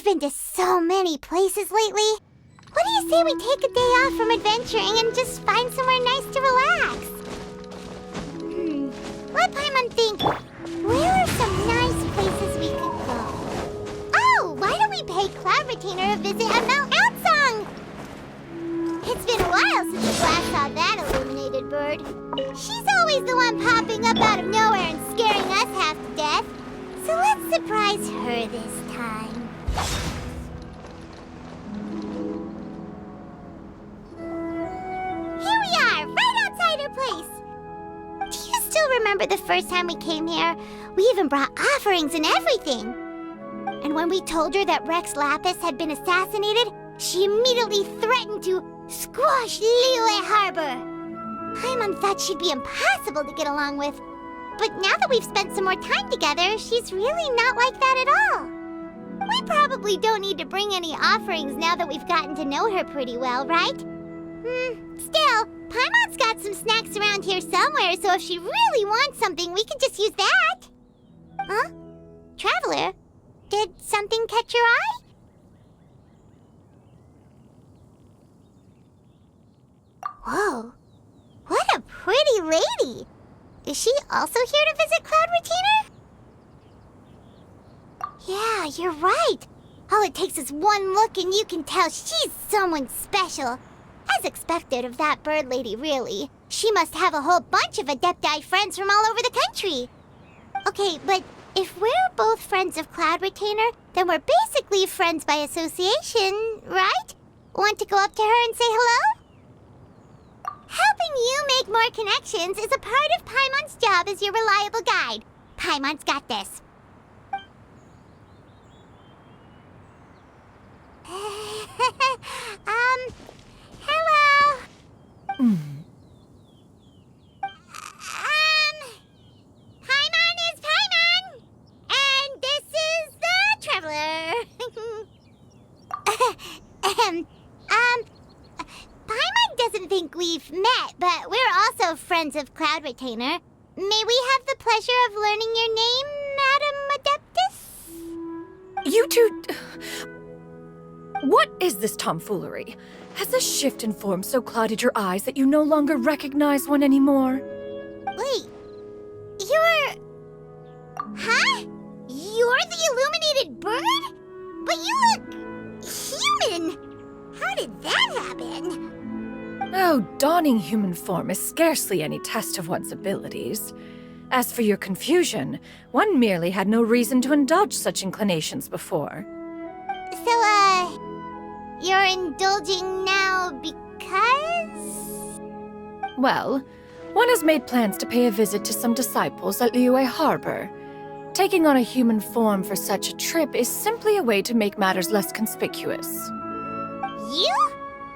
We've been to so many places lately. What do you say we take a day off from adventuring and just find somewhere nice to relax? Let Paimon think. Where are some nice places we could go? Oh, why don't we pay Cloud Retainer a visit at Mount Outsong? It's been a while since we last saw that illuminated bird. She's always the one popping up out of nowhere and scaring us half to death. So let's surprise her this time. Here we are, right outside her place. Do you still remember the first time we came here? We even brought offerings and everything. And when we told her that Rex Lapis had been assassinated, she immediately threatened to squash Liyue Harbor. Paimon thought she'd be impossible to get along with. But now that we've spent some more time together, she's really not like that at all. We probably don't need to bring any offerings now that we've gotten to know her pretty well, right? Still, Paimon's got some snacks around here somewhere, so if she really wants something, we could just use that. Huh? Traveler, did something catch your eye? Whoa, what a pretty lady! Is she also here to visit Cloud Retainer? Yeah, you're right. All it takes is one look and you can tell she's someone special. As expected of that bird lady, really. She must have a whole bunch of Adepti friends from all over the country. Okay, but if we're both friends of Cloud Retainer, then we're basically friends by association, right? Want to go up to her and say hello? Helping you make more connections is a part of Paimon's job as your reliable guide. Paimon's got this. Hello. Paimon is Paimon, and this is the Traveler. Paimon doesn't think we've met, but we're also friends of Cloud Retainer. May we have the pleasure of learning your name, Madam Adeptus? You two... What is this tomfoolery? Has the shift in form so clouded your eyes that you no longer recognize one anymore? Wait, you're... Huh? You're the illuminated bird? But you look... human! How did that happen? Oh, donning human form is scarcely any test of one's abilities. As for your confusion, one merely had no reason to indulge such inclinations before. So, you're indulging now because? Well, one has made plans to pay a visit to some disciples at Liyue Harbor. Taking on a human form for such a trip is simply a way to make matters less conspicuous. You?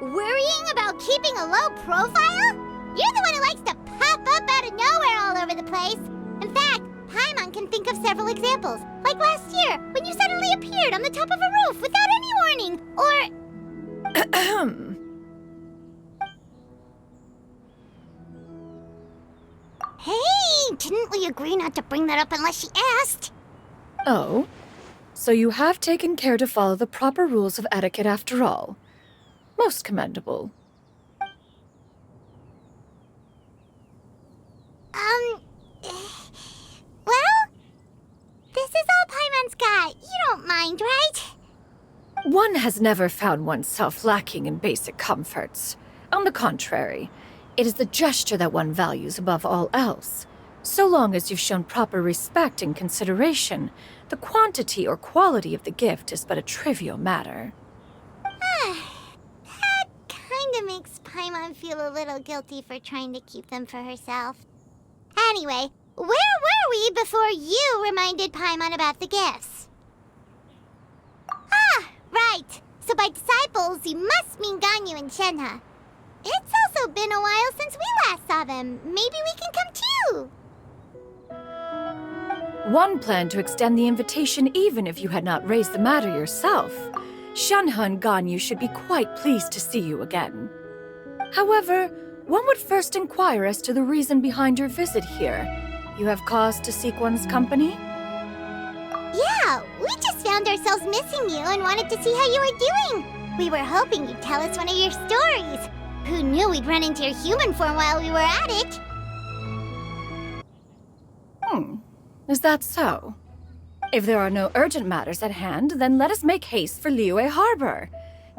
Worrying about keeping a low profile? You're the one who likes to pop up out of nowhere all over the place. In fact, Paimon can think of several examples. Like last year, when you suddenly appeared on the top of a roof without any warning. Or... Hey, didn't we agree not to bring that up unless she asked? Oh? So you have taken care to follow the proper rules of etiquette after all. Most commendable. Well, this is all Paimon's got. You don't mind, right? One has never found oneself lacking in basic comforts. On the contrary, it is the gesture that one values above all else. So long as you've shown proper respect and consideration, the quantity or quality of the gift is but a trivial matter. That kinda makes Paimon feel a little guilty for trying to keep them for herself. Anyway, where were we before you reminded Paimon about the gifts? Ah, right. So by disciples, you must mean Ganyu and Shenhe. It's also been a while since we last saw them. Maybe we can come too. One planned to extend the invitation even if you had not raised the matter yourself. Shenhe and Ganyu should be quite pleased to see you again. However, one would first inquire as to the reason behind your visit here. You have cause to seek one's company? Yeah, we just found found ourselves missing you and wanted to see how you were doing. We were hoping you'd tell us one of your stories. Who knew we'd run into your human form while we were at it? Is that so? If there are no urgent matters at hand, then let us make haste for Liyue Harbor.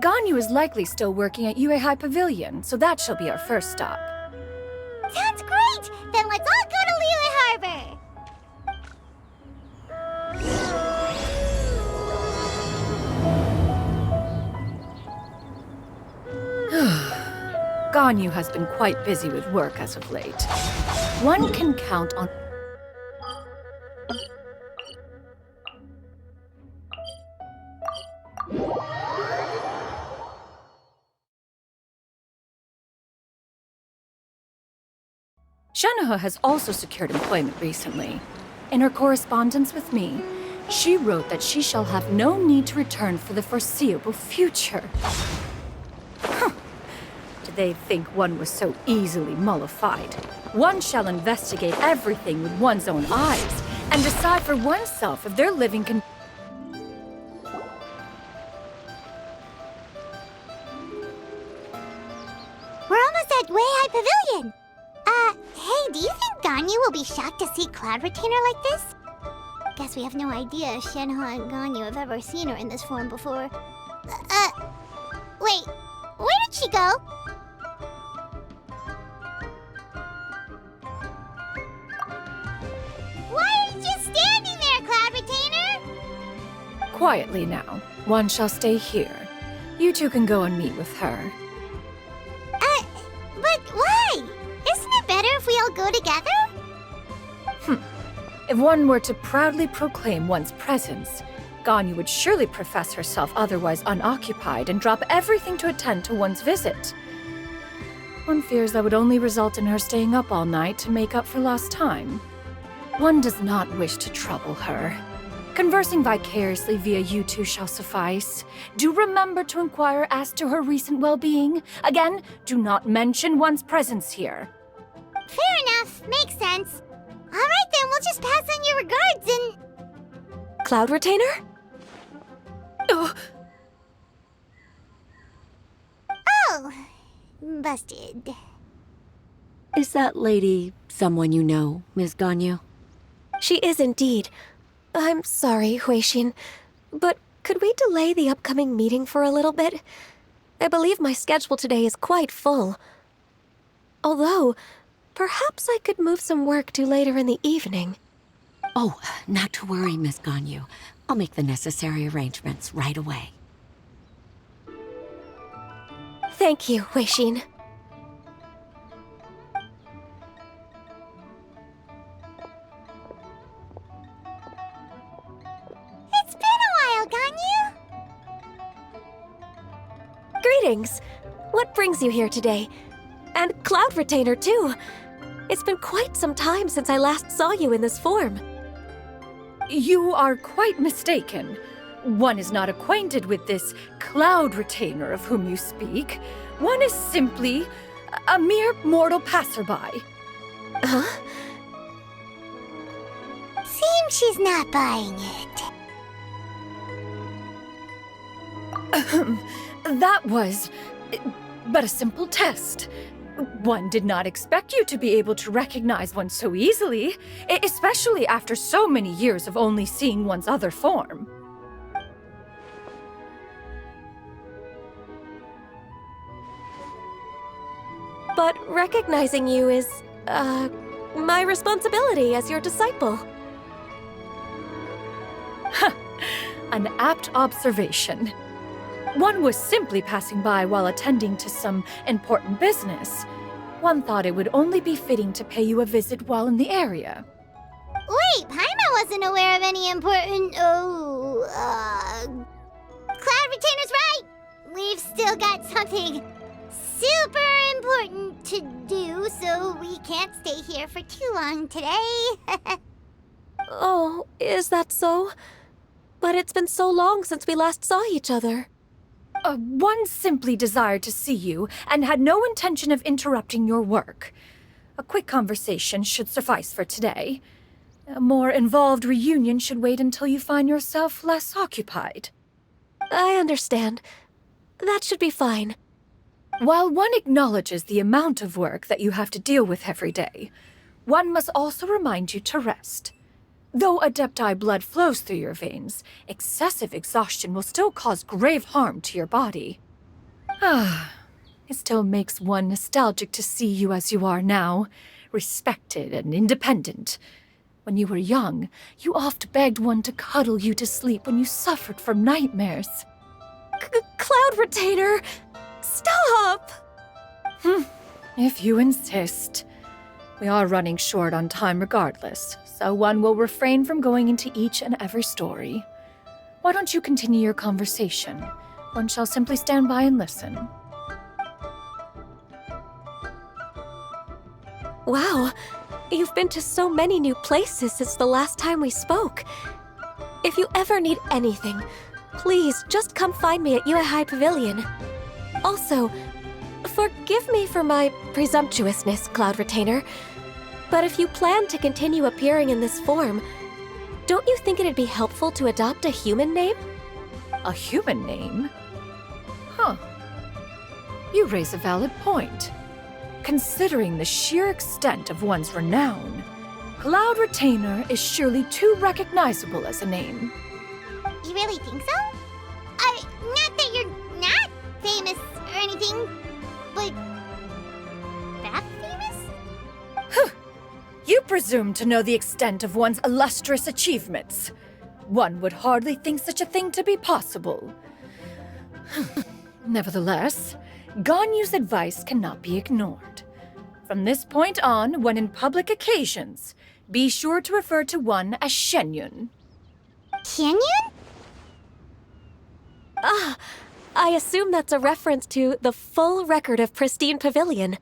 Ganyu is likely still working at Yuehai Pavilion, so that shall be our first stop. Sounds great! Then let's all go to Liyue Harbor! Ganyu has been quite busy with work as of late. One can count on... Shenoha has also secured employment recently. In her correspondence with me, she wrote that she shall have no need to return for the foreseeable future. Did they think one was so easily mollified? One shall investigate everything with one's own eyes and decide for oneself if their living can... We're almost at Weihai Pavilion! Hey, do you think Ganyu will be shocked to see Cloud Retainer like this? Guess we have no idea if Shenhe and Ganyu have ever seen her in this form before. Wait, where did she go? Why are you just standing there, Cloud Retainer? Quietly now. One shall stay here. You two can go and meet with her. But why? Isn't it better if we all go together? If one were to proudly proclaim one's presence, Ganyu would surely profess herself otherwise unoccupied and drop everything to attend to one's visit. One fears that would only result in her staying up all night to make up for lost time. One does not wish to trouble her. Conversing vicariously via you two shall suffice. Do remember to inquire as to her recent well-being. Again, do not mention one's presence here. Fair enough. Makes sense. All right, then. We'll just pass on your regards and... Cloud Retainer? Oh, Oh, busted. Is that lady someone you know, Ms. Ganyu? She is indeed. I'm sorry, Huixin, but could we delay the upcoming meeting for a little bit? I believe my schedule today is quite full. Although, perhaps I could move some work to later in the evening. Oh, not to worry, Ms. Ganyu. I'll make the necessary arrangements right away. Thank you, Huixin. It's been a while, Ganyu. Greetings. What brings you here today? And Cloud Retainer, too. It's been quite some time since I last saw you in this form. you are quite mistaken. One is not acquainted with this Cloud Retainer of whom you speak. One is simply a mere mortal passerby. Huh? Seems she's not buying it. That was but a simple test. One did not expect you to be able to recognize one so easily, especially after so many years of only seeing one's other form. But recognizing you is, my responsibility as your disciple. An apt observation. One was simply passing by while attending to some important business. One thought it would only be fitting to pay you a visit while in the area. Wait, Paimon wasn't aware of any important... Cloud Retainer's right! We've still got something super important to do, so we can't stay here for too long today. Oh, is that so? But it's been so long since we last saw each other. One simply desired to see you and had no intention of interrupting your work. A quick conversation should suffice for today. A more involved reunion should wait until you find yourself less occupied. I understand. That should be fine. While one acknowledges the amount of work that you have to deal with every day, one must also remind you to rest. Though Adepti blood flows through your veins, excessive exhaustion will still cause grave harm to your body. It still makes one nostalgic to see you as you are now, respected and independent. When you were young, you oft begged one to cuddle you to sleep when you suffered from nightmares. Cloud Retainer! Stop! If you insist. We are running short on time regardless, so one will refrain from going into each and every story. Why don't you continue your conversation? One shall simply stand by and listen. Wow, you've been to so many new places since the last time we spoke. If you ever need anything, please just come find me at Uehai Pavilion. Also, forgive me for my presumptuousness, Cloud Retainer, but if you plan to continue appearing in this form, don't you think it'd be helpful to adopt a human name? A human name? Huh. You raise a valid point. Considering the sheer extent of one's renown, Cloud Retainer is surely too recognizable as a name. You really think so? Not that you're not famous or anything, but that famous? You presume to know the extent of one's illustrious achievements. One would hardly think such a thing to be possible. Nevertheless, Ganyu's advice cannot be ignored. From this point on, when in public occasions, be sure to refer to one as Xianyun. Xianyun? I assume that's a reference to the full record of Pristine Pavilion.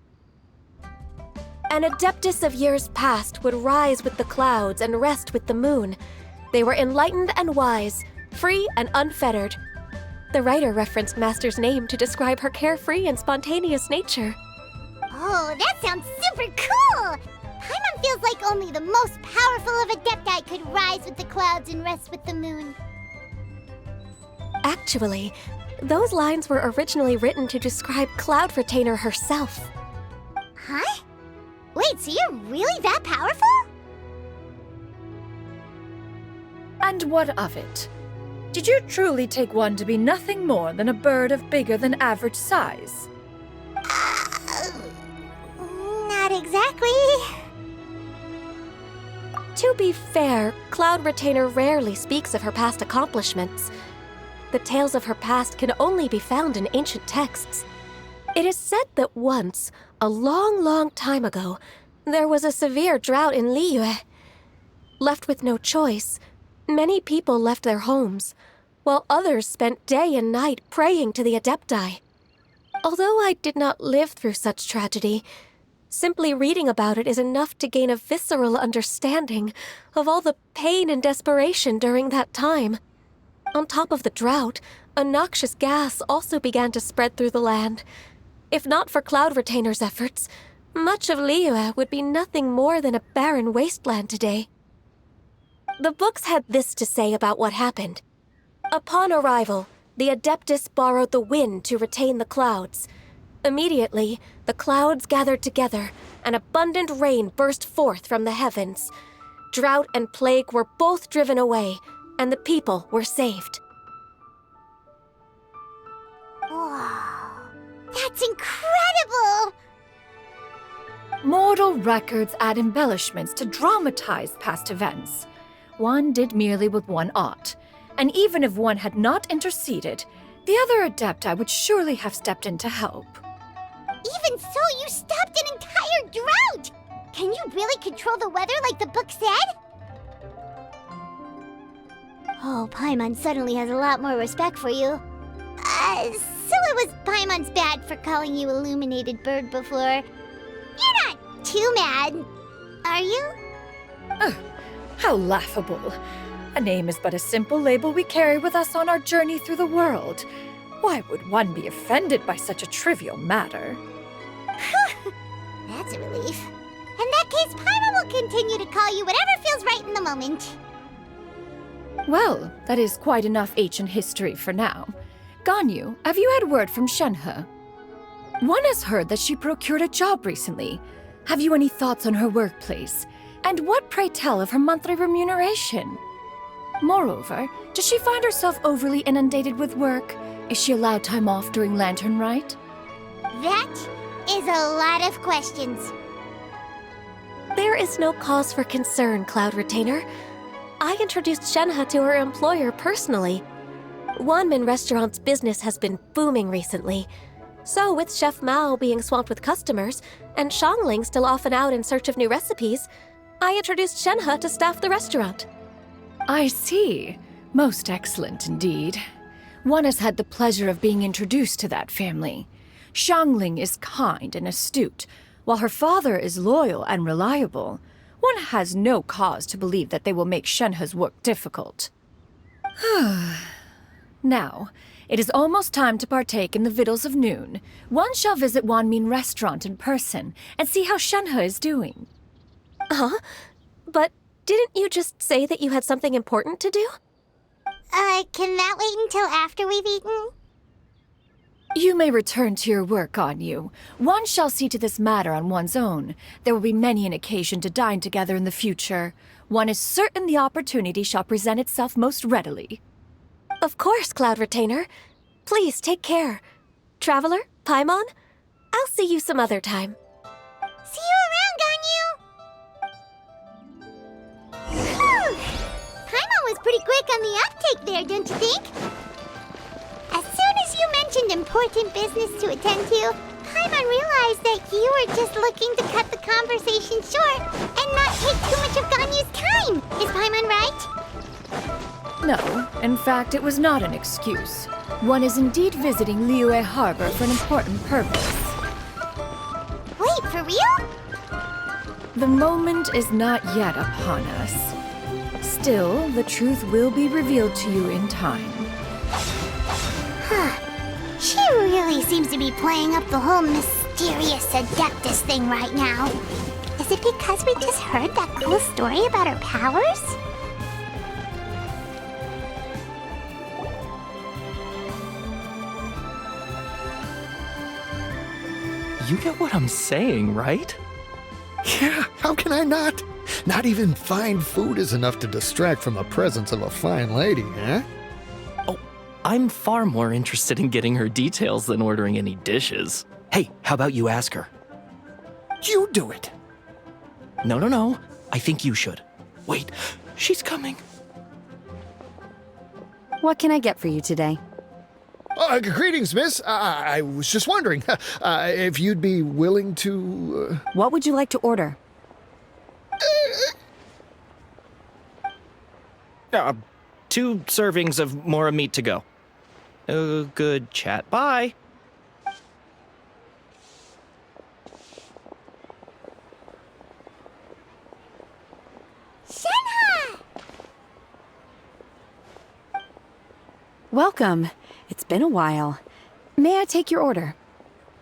An Adeptus of years past would rise with the clouds and rest with the moon. They were enlightened and wise, free and unfettered. The writer referenced Master's name to describe her carefree and spontaneous nature. Oh, that sounds super cool! Paimon feels like only the most powerful of Adepti could rise with the clouds and rest with the moon. Actually, those lines were originally written to describe Cloud Retainer herself. Huh? Wait, so you're really that powerful? And what of it? Did you truly take one to be nothing more than a bird of bigger than average size? Not exactly. To be fair, Cloud Retainer rarely speaks of her past accomplishments. The tales of her past can only be found in ancient texts. It is said that once, a long, long time ago, there was a severe drought in Liyue. Left with no choice, many people left their homes, while others spent day and night praying to the Adepti. Although I did not live through such tragedy, simply reading about it is enough to gain a visceral understanding of all the pain and desperation during that time. On top of the drought, a noxious gas also began to spread through the land. If not for Cloud Retainer's efforts, much of Liyue would be nothing more than a barren wasteland today. The books had this to say about what happened. Upon arrival, the Adeptus borrowed the wind to retain the clouds. Immediately, the clouds gathered together, and abundant rain burst forth from the heavens. Drought and plague were both driven away, and the people were saved. Wow, that's incredible! Mortal records add embellishments to dramatize past events. One did merely what one ought, and even if one had not interceded, the other Adepti would surely have stepped in to help. Even so, you stopped an entire drought! Can you really control the weather like the book said? Oh, Paimon suddenly has a lot more respect for you. So it was Paimon's bad for calling you Illuminated Bird before. You're not too mad, are you? How laughable. A name is but a simple label we carry with us on our journey through the world. Why would one be offended by such a trivial matter? That's a relief. And that case, Paimon will continue to call you whatever feels right in the moment. Well, that is quite enough ancient history for now. Ganyu, have you had word from Shenhe? One has heard that she procured a job recently. Have you any thoughts on her workplace? And what, pray tell, of her monthly remuneration? Moreover, does she find herself overly inundated with work? Is she allowed time off during Lantern Rite? That is a lot of questions. There is no cause for concern, Cloud Retainer. I introduced Shenhe to her employer personally. Wanmin Restaurant's business has been booming recently. So, with Chef Mao being swamped with customers, and Xiangling still off and out in search of new recipes, I introduced Shenhe to staff the restaurant. I see. Most excellent indeed. One has had the pleasure of being introduced to that family. Xiangling is kind and astute, while her father is loyal and reliable. One has no cause to believe that they will make Shenhe's work difficult. Now, it is almost time to partake in the victuals of noon. One shall visit Wanmin Restaurant in person and see how Shenhe is doing. Huh? But didn't you just say that you had something important to do? Can that wait until after we've eaten? You may return to your work, Ganyu. One shall see to this matter on one's own. There will be many an occasion to dine together in the future. One is certain the opportunity shall present itself most readily. Of course, Cloud Retainer. Please take care. Traveler, Paimon, I'll see you some other time. See you around, Ganyu! Paimon was pretty quick on the uptake there, don't you think? As soon as you mentioned important business to attend to, Paimon realized that you were just looking to cut the conversation short and not take too much of Ganyu's time. Is Paimon right? No, in fact, it was not an excuse. One is indeed visiting Liyue Harbor for an important purpose. Wait, for real? The moment is not yet upon us. Still, the truth will be revealed to you in time. She really seems to be playing up the whole mysterious Adeptus thing right now. Is it because we just heard that cool story about her powers? You get what I'm saying, right? Yeah, how can I not? Not even fine food is enough to distract from the presence of a fine lady, eh? Oh, I'm far more interested in getting her details than ordering any dishes. Hey, how about you ask her? You do it. No. I think you should. Wait, she's coming. What can I get for you today? Greetings, miss. I was just wondering if you'd be willing to... What would you like to order? 2 servings of Mora meat to go. Oh, good chat. Bye. Shenhe! Welcome. It's been a while. May I take your order?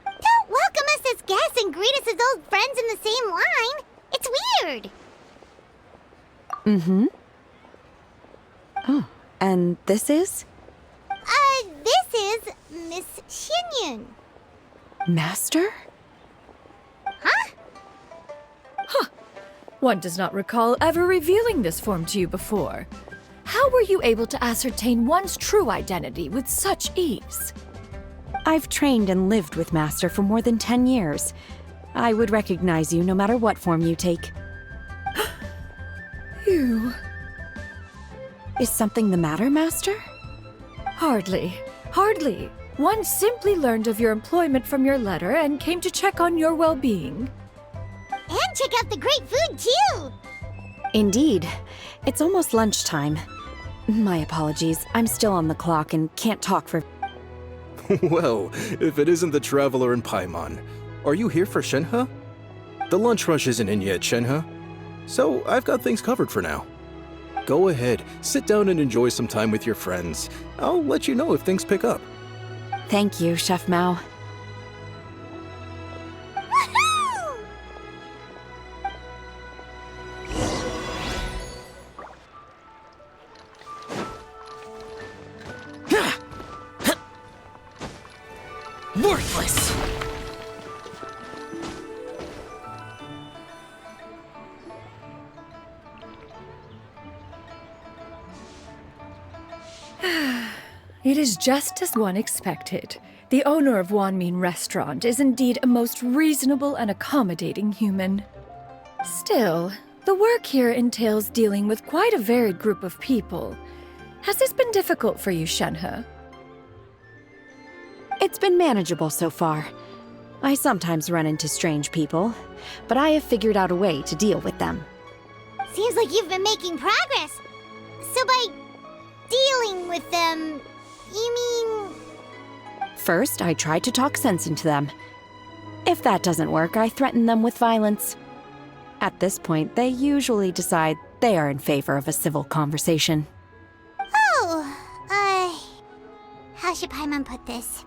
Don't welcome us as guests and greet us as old friends in the same line. It's weird. Mm-hmm. Oh, and this is? This is Miss Xianyun. Master? Huh? One does not recall ever revealing this form to you before. How were you able to ascertain one's true identity with such ease? I've trained and lived with Master for more than 10 years. I would recognize you no matter what form you take. You... Is something the matter, Master? Hardly. One simply learned of your employment from your letter and came to check on your well-being. And check out the great food, too. Indeed. It's almost lunchtime. My apologies. I'm still on the clock and can't talk for... Well, if it isn't the Traveler and Paimon, are you here for Shenhe? The lunch rush isn't in yet, Shenhe. So I've got things covered for now. Go ahead, sit down and enjoy some time with your friends. I'll let you know if things pick up. Thank you, Chef Mao. Woohoo! Worthless! It is just as one expected. The owner of Wanmin Restaurant is indeed a most reasonable and accommodating human. Still, the work here entails dealing with quite a varied group of people. Has this been difficult for you, Shenhe? It's been manageable so far. I sometimes run into strange people, but I have figured out a way to deal with them. Seems like you've been making progress. So by dealing with them, you mean... First, I try to talk sense into them. If that doesn't work, I threaten them with violence. At this point, they usually decide they are in favor of a civil conversation. Oh, how should Paimon put this?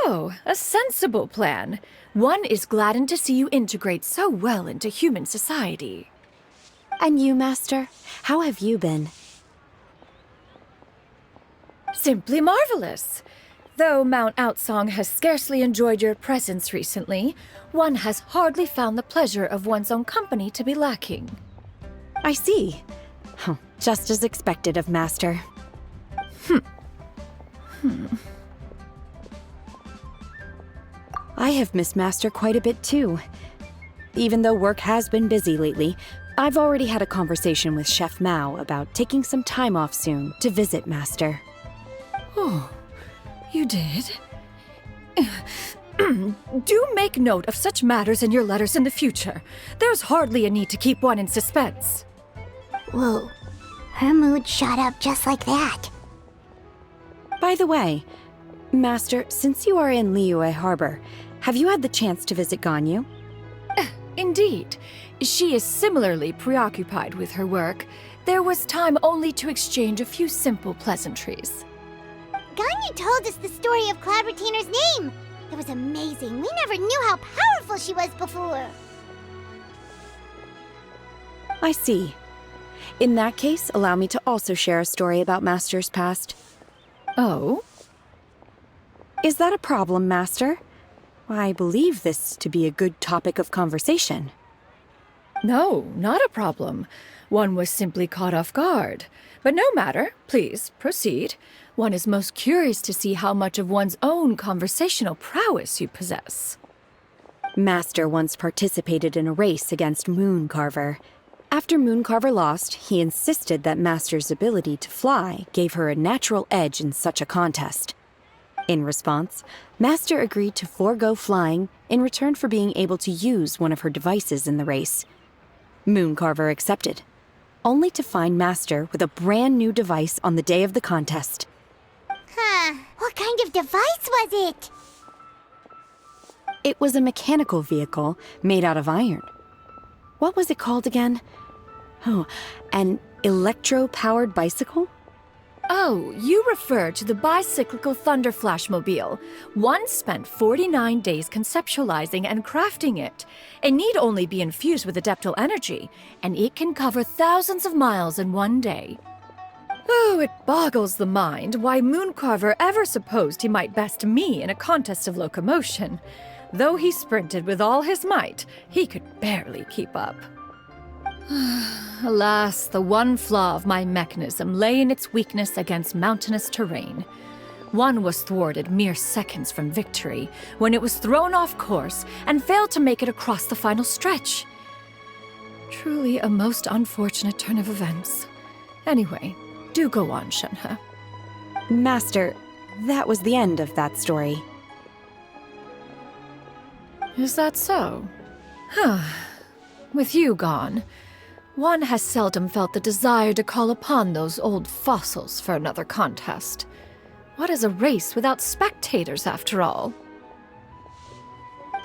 Oh, a sensible plan. One is gladdened to see you integrate so well into human society. And you, Master? How have you been? Simply marvelous. Though Mount Outsong has scarcely enjoyed your presence recently, one has hardly found the pleasure of one's own company to be lacking. I see. Just as expected of Master. I have missed Master quite a bit too. Even though work has been busy lately, I've already had a conversation with Chef Mao about taking some time off soon to visit Master. Oh, you did? Do make note of such matters in your letters in the future. There's hardly a need to keep one in suspense. Whoa, her mood shot up just like that. By the way, Master, since you are in Liyue Harbor, have you had the chance to visit Ganyu? Indeed. She is similarly preoccupied with her work. There was time only to exchange a few simple pleasantries. Ganyu told us the story of Cloud Retainer's name. It was amazing. We never knew how powerful she was before. I see. In that case, allow me to also share a story about Master's past. Oh? Is that a problem, Master? I believe this to be a good topic of conversation. No, not a problem. One was simply caught off guard. But no matter. Please, proceed. One is most curious to see how much of one's own conversational prowess you possess. Master once participated in a race against Mooncarver. After Mooncarver lost, he insisted that Master's ability to fly gave her a natural edge in such a contest. In response, Master agreed to forego flying in return for being able to use one of her devices in the race. Mooncarver accepted, only to find Master with a brand new device on the day of the contest. Huh, what kind of device was it? It was a mechanical vehicle made out of iron. What was it called again? Oh, an electro-powered bicycle? Oh, you refer to the bicyclical Thunder Flashmobile. One spent 49 days conceptualizing and crafting it. It need only be infused with adeptal energy, and it can cover thousands of miles in one day. Oh, it boggles the mind why Mooncarver ever supposed he might best me in a contest of locomotion. Though he sprinted with all his might, he could barely keep up. Alas, the one flaw of my mechanism lay in its weakness against mountainous terrain. One was thwarted mere seconds from victory, when it was thrown off course and failed to make it across the final stretch. Truly a most unfortunate turn of events. Anyway, do go on, Shenhe. Master, that was the end of that story. Is that so? Huh. With you gone, one has seldom felt the desire to call upon those old fossils for another contest. What is a race without spectators, after all?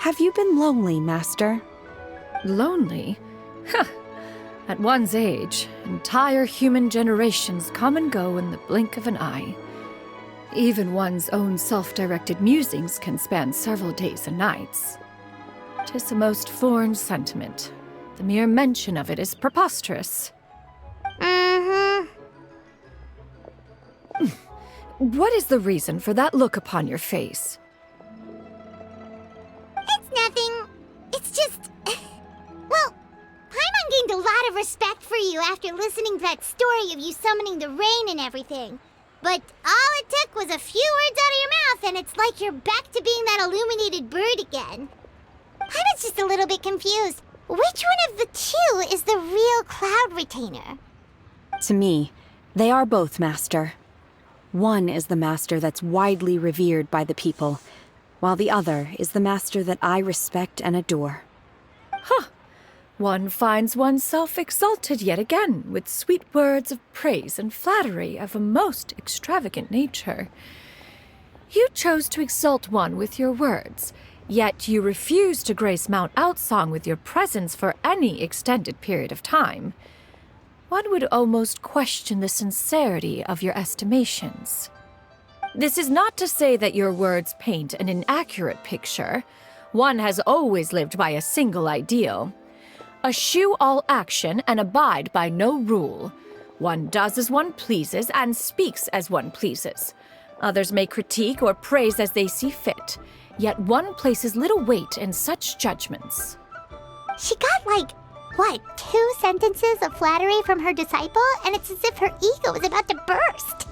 Have you been lonely, Master? Lonely? Huh. At one's age, entire human generations come and go in the blink of an eye. Even one's own self-directed musings can span several days and nights. 'Tis a most foreign sentiment. The mere mention of it is preposterous. What is the reason for that look upon your face? It's nothing. It's just... Well, Paimon gained a lot of respect for you after listening to that story of you summoning the rain and everything. But all it took was a few words out of your mouth and it's like you're back to being that illuminated bird again. Paimon's just a little bit confused. Which one of the two is the real Cloud Retainer? To me, they are both, Master. One is the master that's widely revered by the people, while the other is the master that I respect and adore. Huh. One finds oneself exalted yet again with sweet words of praise and flattery of a most extravagant nature. You chose to exalt one with your words, yet you refuse to grace Mount Outsong with your presence for any extended period of time. One would almost question the sincerity of your estimations. This is not to say that your words paint an inaccurate picture. One has always lived by a single ideal. Eschew all action and abide by no rule. One does as one pleases and speaks as one pleases. Others may critique or praise as they see fit, yet one places little weight in such judgments. She got like, what, 2 sentences of flattery from her disciple, and it's as if her ego is about to burst.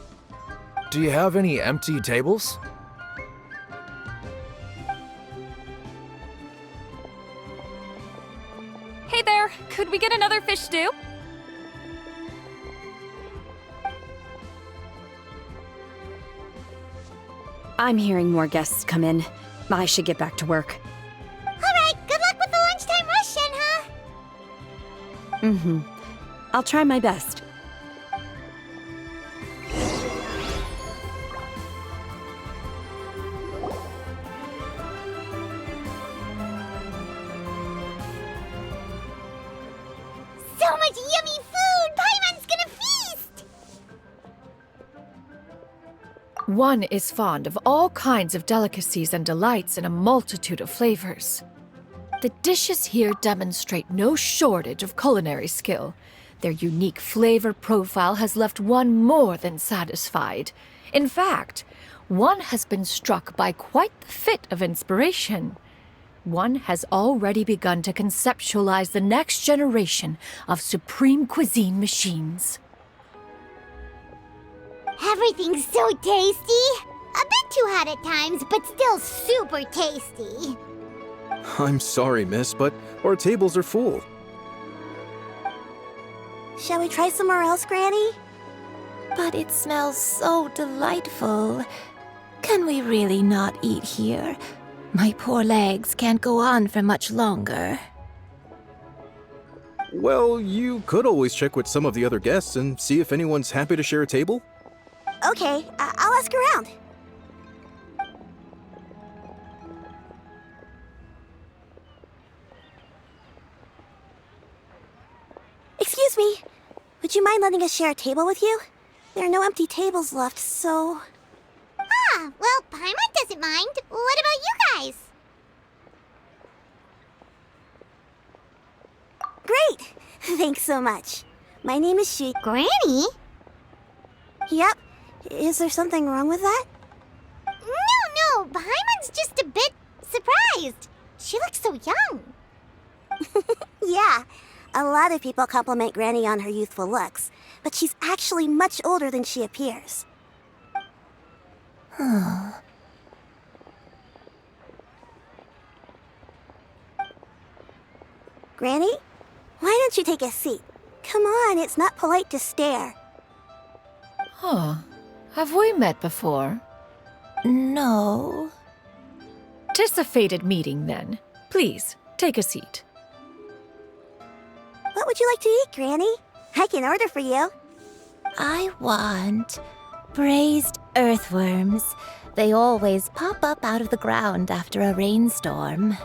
Do you have any empty tables? Hey there, could we get another fish stew? I'm hearing more guests come in. I should get back to work. All right, good luck with the lunchtime rush, Shenhe. I'll try my best. So much yummy food! Paimon's gonna feast! One is fond of all kinds of delicacies and delights in a multitude of flavors. The dishes here demonstrate no shortage of culinary skill. Their unique flavor profile has left one more than satisfied. In fact, one has been struck by quite the fit of inspiration. One has already begun to conceptualize the next generation of supreme cuisine machines. Everything's so tasty! A bit too hot at times, but still super tasty. I'm sorry, miss, but our tables are full. Shall we try somewhere else, Granny? But it smells so delightful. Can we really not eat here? My poor legs can't go on for much longer. Well, you could always check with some of the other guests and see if anyone's happy to share a table. Okay, I'll ask around. Excuse me, would you mind letting us share a table with you? There are no empty tables left, so... Ah, well, Paimon doesn't mind. What about you guys? Great! Thanks so much. My name is Shi. Granny? Yep. Is there something wrong with that? No, Paimon's just a bit surprised. She looks so young. Yeah, a lot of people compliment Granny on her youthful looks, but she's actually much older than she appears. Granny, why don't you take a seat? Come on, it's not polite to stare. Huh. Have we met before? No. 'Tis a fated meeting, then. Please, take a seat. What would you like to eat, Granny? I can order for you. I want braised earthworms. They always pop up out of the ground after a rainstorm.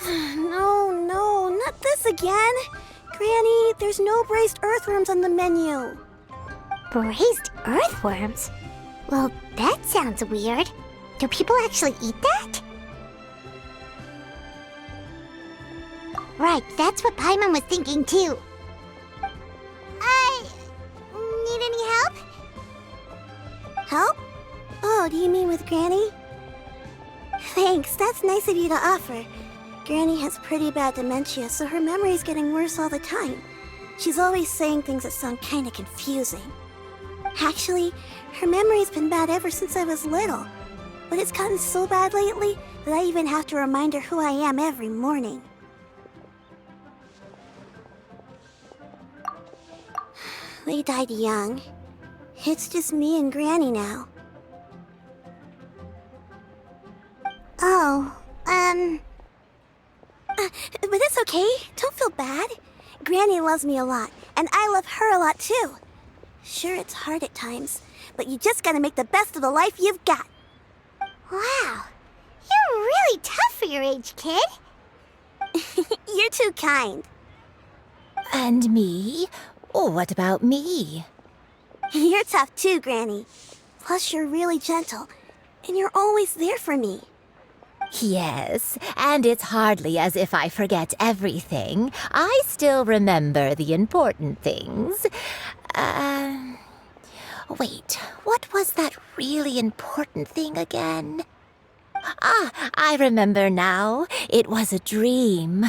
No, not this again. Granny, there's no braised earthworms on the menu. Braised earthworms? Well, that sounds weird. Do people actually eat that? Right, that's what Paimon was thinking too. Need any help? Help? Oh, do you mean with Granny? Thanks, that's nice of you to offer. Granny has pretty bad dementia, so her memory's getting worse all the time. She's always saying things that sound kinda confusing. Actually, her memory's been bad ever since I was little. But it's gotten so bad lately that I even have to remind her who I am every morning. They died young. It's just me and Granny now. Oh, but it's okay. Don't feel bad. Granny loves me a lot, and I love her a lot too. Sure, it's hard at times, but you just gotta make the best of the life you've got. Wow, you're really tough for your age, kid. You're too kind. And me? Oh, what about me? You're tough too, Granny. Plus, you're really gentle, and you're always there for me. Yes, and it's hardly as if I forget everything. I still remember the important things. Wait, what was that really important thing again? Ah, I remember now. It was a dream.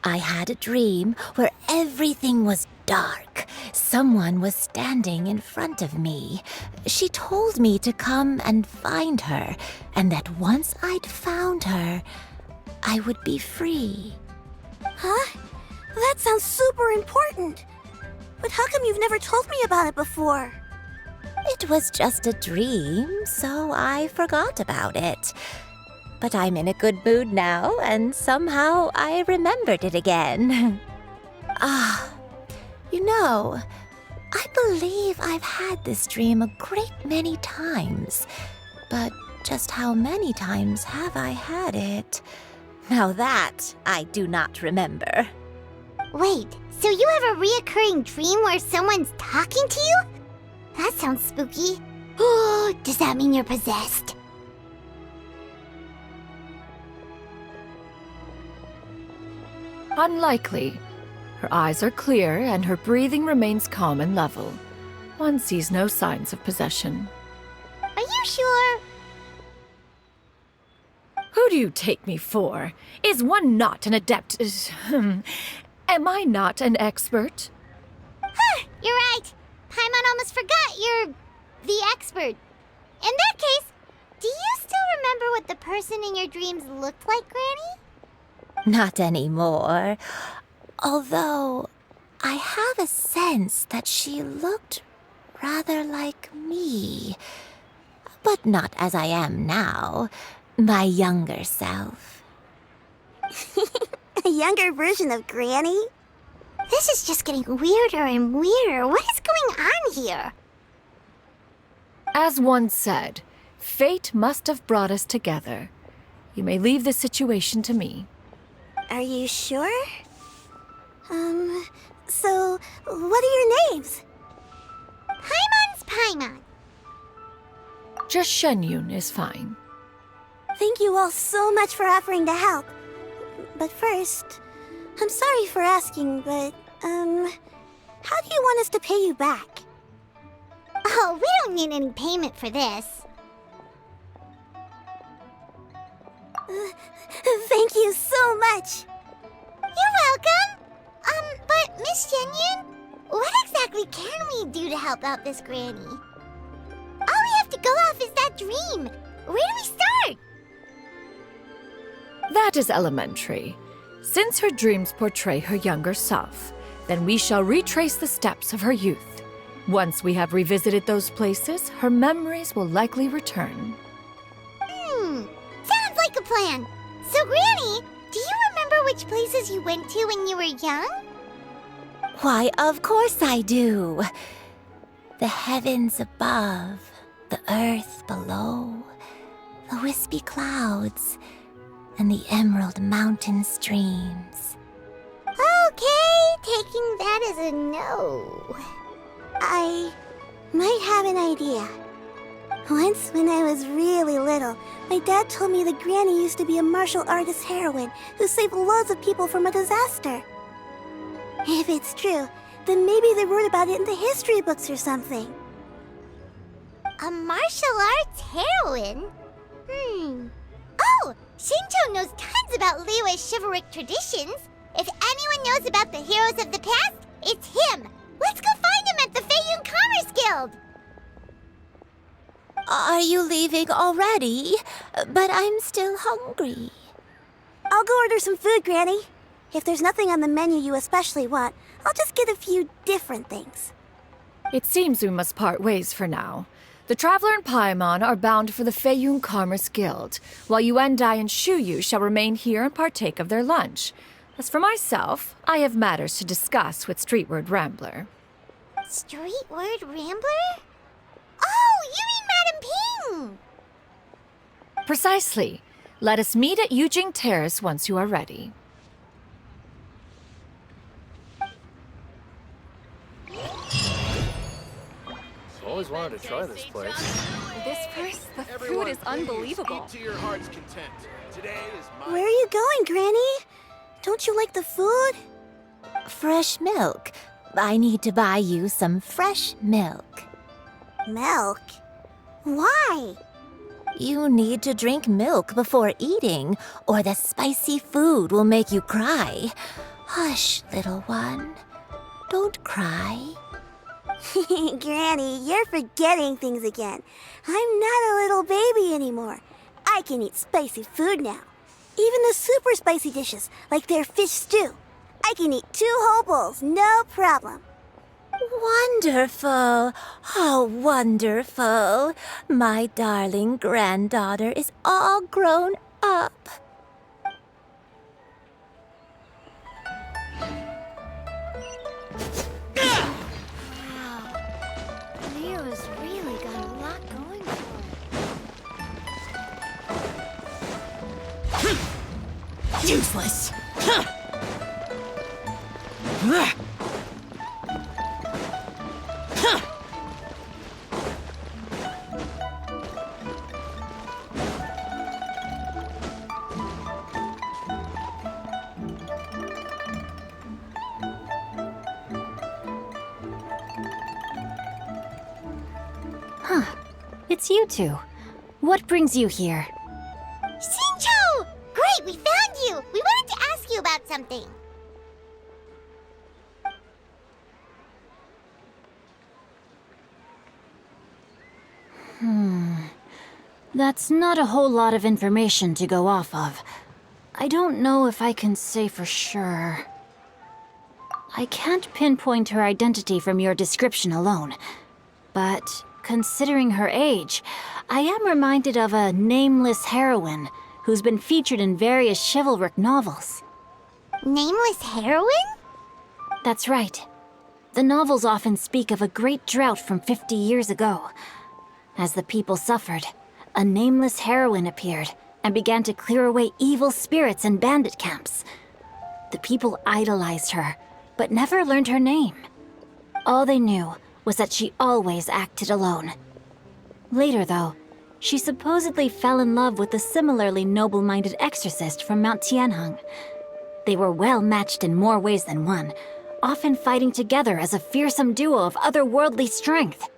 I had a dream where everything was dark. Someone was standing in front of me. She told me to come and find her, and that once I'd found her, I would be free. Huh? That sounds super important. But how come you've never told me about it before? It was just a dream, so I forgot about it. But I'm in a good mood now, and somehow I remembered it again. You know, I believe I've had this dream a great many times. But just how many times have I had it? Now that I do not remember. Wait, so you have a reoccurring dream where someone's talking to you? That sounds spooky. Oh, does that mean you're possessed? Unlikely. Her eyes are clear and her breathing remains calm and level. One sees no signs of possession. Are you sure? Who do you take me for? Is one not an adept? Am I not an expert? Huh, you're right. Paimon almost forgot you're the expert. In that case, do you still remember what the person in your dreams looked like, Granny? Not anymore. Although, I have a sense that she looked rather like me. But not as I am now. My younger self. A younger version of Granny? This is just getting weirder and weirder. What is going on here? As one said, fate must have brought us together. You may leave the situation to me. Are you sure? So, what are your names? Paimon's Paimon. Just Xianyun is fine. Thank you all so much for offering to help. But first, I'm sorry for asking, but, how do you want us to pay you back? Oh, we don't need any payment for this. Thank you so much. You're welcome. But Miss Xianyun, what exactly can we do to help out this granny? All we have to go off is that dream. Where do we start? That is elementary. Since her dreams portray her younger self, then we shall retrace the steps of her youth. Once we have revisited those places, her memories will likely return. Sounds like a plan. So, Granny, do you remember which places you went to when you were young? Why, of course I do. The heavens above, the earth below, the wispy clouds, and the emerald mountain streams. Okay, taking that as a no. I might have an idea. Once, when I was really little, my dad told me that Granny used to be a martial artist heroine who saved loads of people from a disaster. If it's true, then maybe they wrote about it in the history books or something. A martial arts heroine? Oh, Shincho knows tons about Liyue's chivalric traditions. If anyone knows about the heroes of the past, it's him. Let's go find him at the Xianyun Commerce Guild. Are you leaving already? But I'm still hungry. I'll go order some food, Granny. If there's nothing on the menu you especially want, I'll just get a few different things. It seems we must part ways for now. The Traveler and Paimon are bound for the Xianyun Commerce Guild, while Yuendai and Shuyu shall remain here and partake of their lunch. As for myself, I have matters to discuss with Streetward Rambler. Streetward Rambler? Oh, you mean Madam Ping! Precisely. Let us meet at Yujing Terrace once you are ready. Always wanted to try this place. This place, the food is unbelievable. Eat to your heart's content. Today is my... Where are you going, Granny? Don't you like the food? Fresh milk. I need to buy you some fresh milk. Milk? Why? You need to drink milk before eating, or the spicy food will make you cry. Hush, little one. Don't cry. Granny, you're forgetting things again. I'm not a little baby anymore. I can eat spicy food now. Even the super spicy dishes, like their fish stew. I can eat 2 whole bowls, no problem. Wonderful. Oh, wonderful. My darling granddaughter is all grown up. Leo has really got a lot going for him. Useless. It's you two. What brings you here? Shincho! Great, we found you! We wanted to ask you about something. That's not a whole lot of information to go off of. I don't know if I can say for sure. I can't pinpoint her identity from your description alone, but considering her age, I am reminded of a nameless heroine who's been featured in various chivalric novels. Nameless heroine? That's right. The novels often speak of a great drought from 50 years ago. As the people suffered, a nameless heroine appeared and began to clear away evil spirits in bandit camps. The people idolized her, but never learned her name. All they knew was that she always acted alone. Later, though, she supposedly fell in love with a similarly noble-minded exorcist from Mount Tianheng. They were well matched in more ways than one, often fighting together as a fearsome duo of otherworldly strength.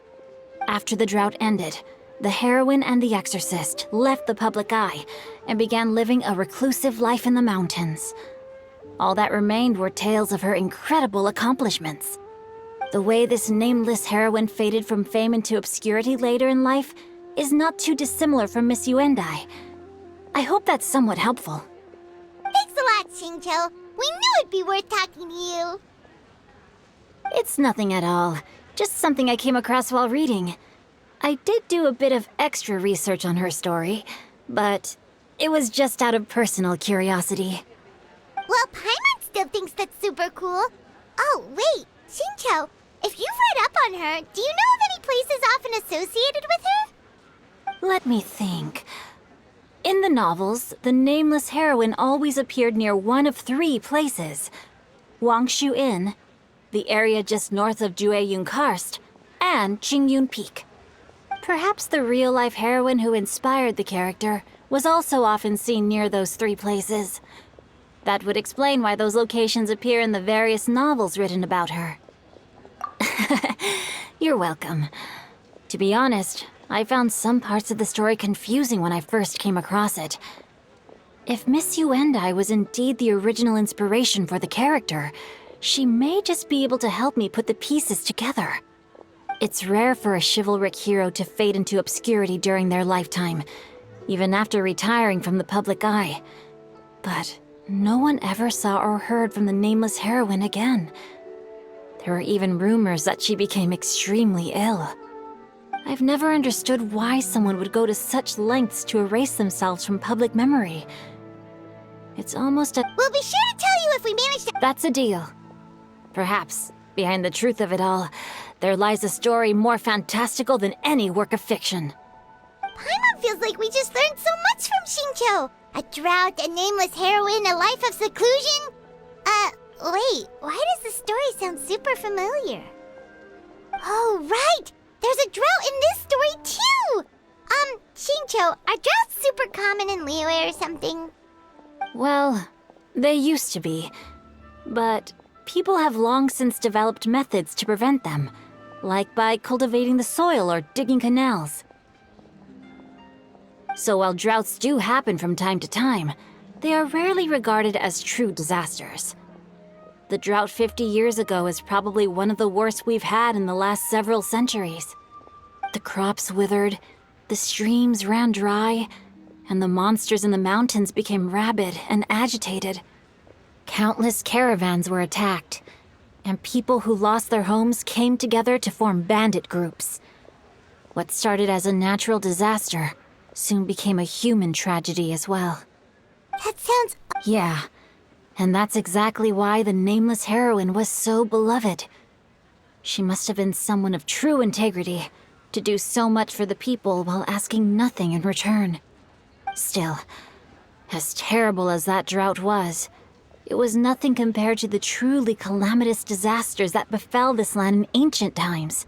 After the drought ended, the heroine and the exorcist left the public eye and began living a reclusive life in the mountains. All that remained were tales of her incredible accomplishments. The way this nameless heroine faded from fame into obscurity later in life is not too dissimilar from Miss Yuendai. I hope that's somewhat helpful. Thanks a lot, Shincho. We knew it'd be worth talking to you. It's nothing at all. Just something I came across while reading. I did do a bit of extra research on her story, but it was just out of personal curiosity. Well, Paimon still thinks that's super cool. Oh, wait, Shincho, if you've read up on her, do you know of any places often associated with her? Let me think. In the novels, the nameless heroine always appeared near one of 3 places. Wangshu Inn, the area just north of Jueyun Karst, and Qingyun Peak. Perhaps the real-life heroine who inspired the character was also often seen near those 3 places. That would explain why those locations appear in the various novels written about her. You're welcome. To be honest, I found some parts of the story confusing when I first came across it. If Miss Yuendai was indeed the original inspiration for the character, she may just be able to help me put the pieces together. It's rare for a chivalric hero to fade into obscurity during their lifetime, even after retiring from the public eye. But no one ever saw or heard from the nameless heroine again. There were even rumors that she became extremely ill. I've never understood why someone would go to such lengths to erase themselves from public memory. It's almost a— We'll be sure to tell you if we manage to— That's a deal. Perhaps, behind the truth of it all, there lies a story more fantastical than any work of fiction. Paimon feels like we just learned so much from Xingqiu. A drought, a nameless heroine, a life of seclusion. Wait, why does the story sound super familiar? Oh, right! There's a drought in this story, too! Xingqiu, are droughts super common in Liyue or something? Well, they used to be. But people have long since developed methods to prevent them, like by cultivating the soil or digging canals. So while droughts do happen from time to time, they are rarely regarded as true disasters. The drought 50 years ago is probably one of the worst we've had in the last several centuries. The crops withered, the streams ran dry, and the monsters in the mountains became rabid and agitated. Countless caravans were attacked, and people who lost their homes came together to form bandit groups. What started as a natural disaster soon became a human tragedy as well. That sounds— Yeah, and that's exactly why the nameless heroine was so beloved. She must have been someone of true integrity, to do so much for the people while asking nothing in return. Still, as terrible as that drought was, it was nothing compared to the truly calamitous disasters that befell this land in ancient times.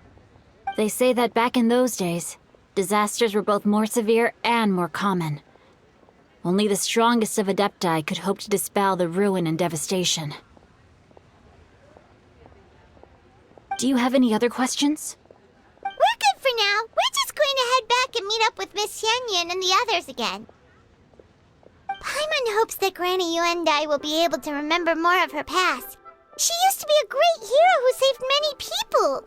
They say that back in those days, disasters were both more severe and more common. Only the strongest of Adepti could hope to dispel the ruin and devastation. Do you have any other questions? We're good for now. We're just going to head back and meet up with Miss Xianyun and the others again. Paimon hopes that Granny Yuendai will be able to remember more of her past. She used to be a great hero who saved many people.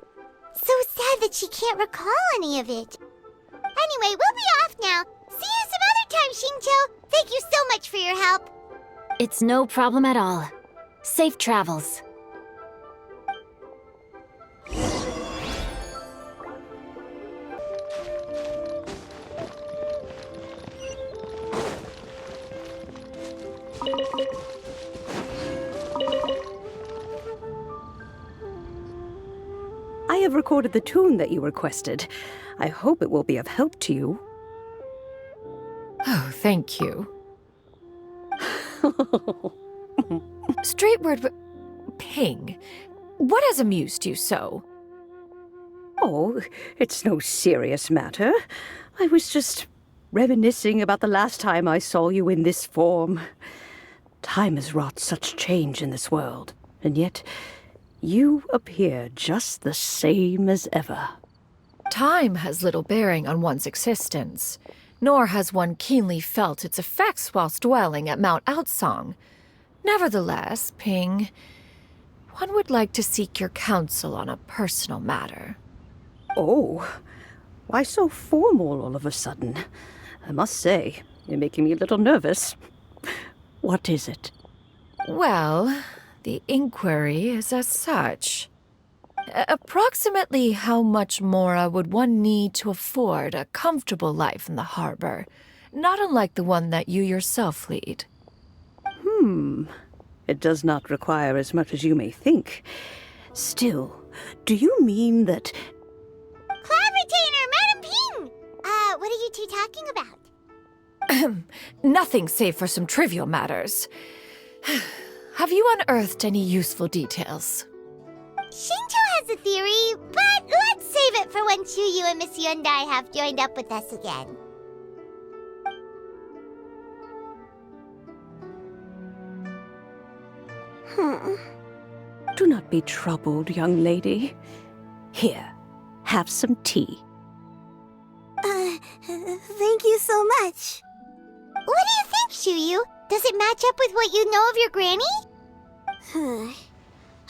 So sad that she can't recall any of it. Anyway, we'll be off now. See you some other time, Xingqiu. Thank you so much for your help. It's no problem at all. Safe travels. I have recorded the tune that you requested. I hope it will be of help to you. Oh, thank you. Straight word, but Ping, what has amused you so? Oh, it's no serious matter. I was just reminiscing about the last time I saw you in this form. Time has wrought such change in this world, and yet you appear just the same as ever. Time has little bearing on one's existence, nor has one keenly felt its effects whilst dwelling at Mount Outsong. Nevertheless, Ping, one would like to seek your counsel on a personal matter. Oh, why so formal all of a sudden? I must say, you're making me a little nervous. What is it? Well, the inquiry is as such. Approximately how much more would one need to afford a comfortable life in the harbor, not unlike the one that you yourself lead? It does not require as much as you may think. Still, do you mean that... Cloud Retainer, Madam Ping! What are you two talking about? Nothing save for some trivial matters. Have you unearthed any useful details? Xingqiu has a theory, but let's save it for when Chuyu and Miss Yuendai have joined up with us again. Do not be troubled, young lady. Here, have some tea. Thank you so much. What do you think, Xianyun? Does it match up with what you know of your granny?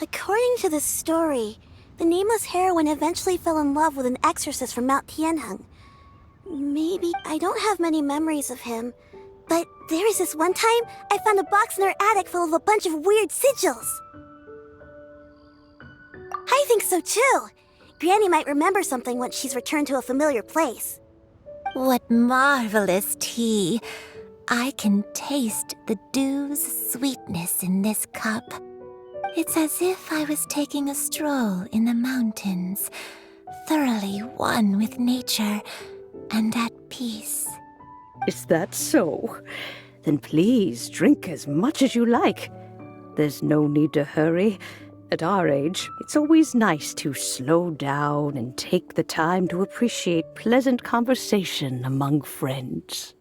According to the story, the nameless heroine eventually fell in love with an exorcist from Mount Tianheng. Maybe I don't have many memories of him, but there was this one time I found a box in her attic full of a bunch of weird sigils. I think so too. Granny might remember something once she's returned to a familiar place. What marvelous tea. I can taste the dew's sweetness in this cup. It's as if I was taking a stroll in the mountains, thoroughly one with nature and at peace. Is that so? Then please drink as much as you like. There's no need to hurry. At our age, it's always nice to slow down and take the time to appreciate pleasant conversation among friends.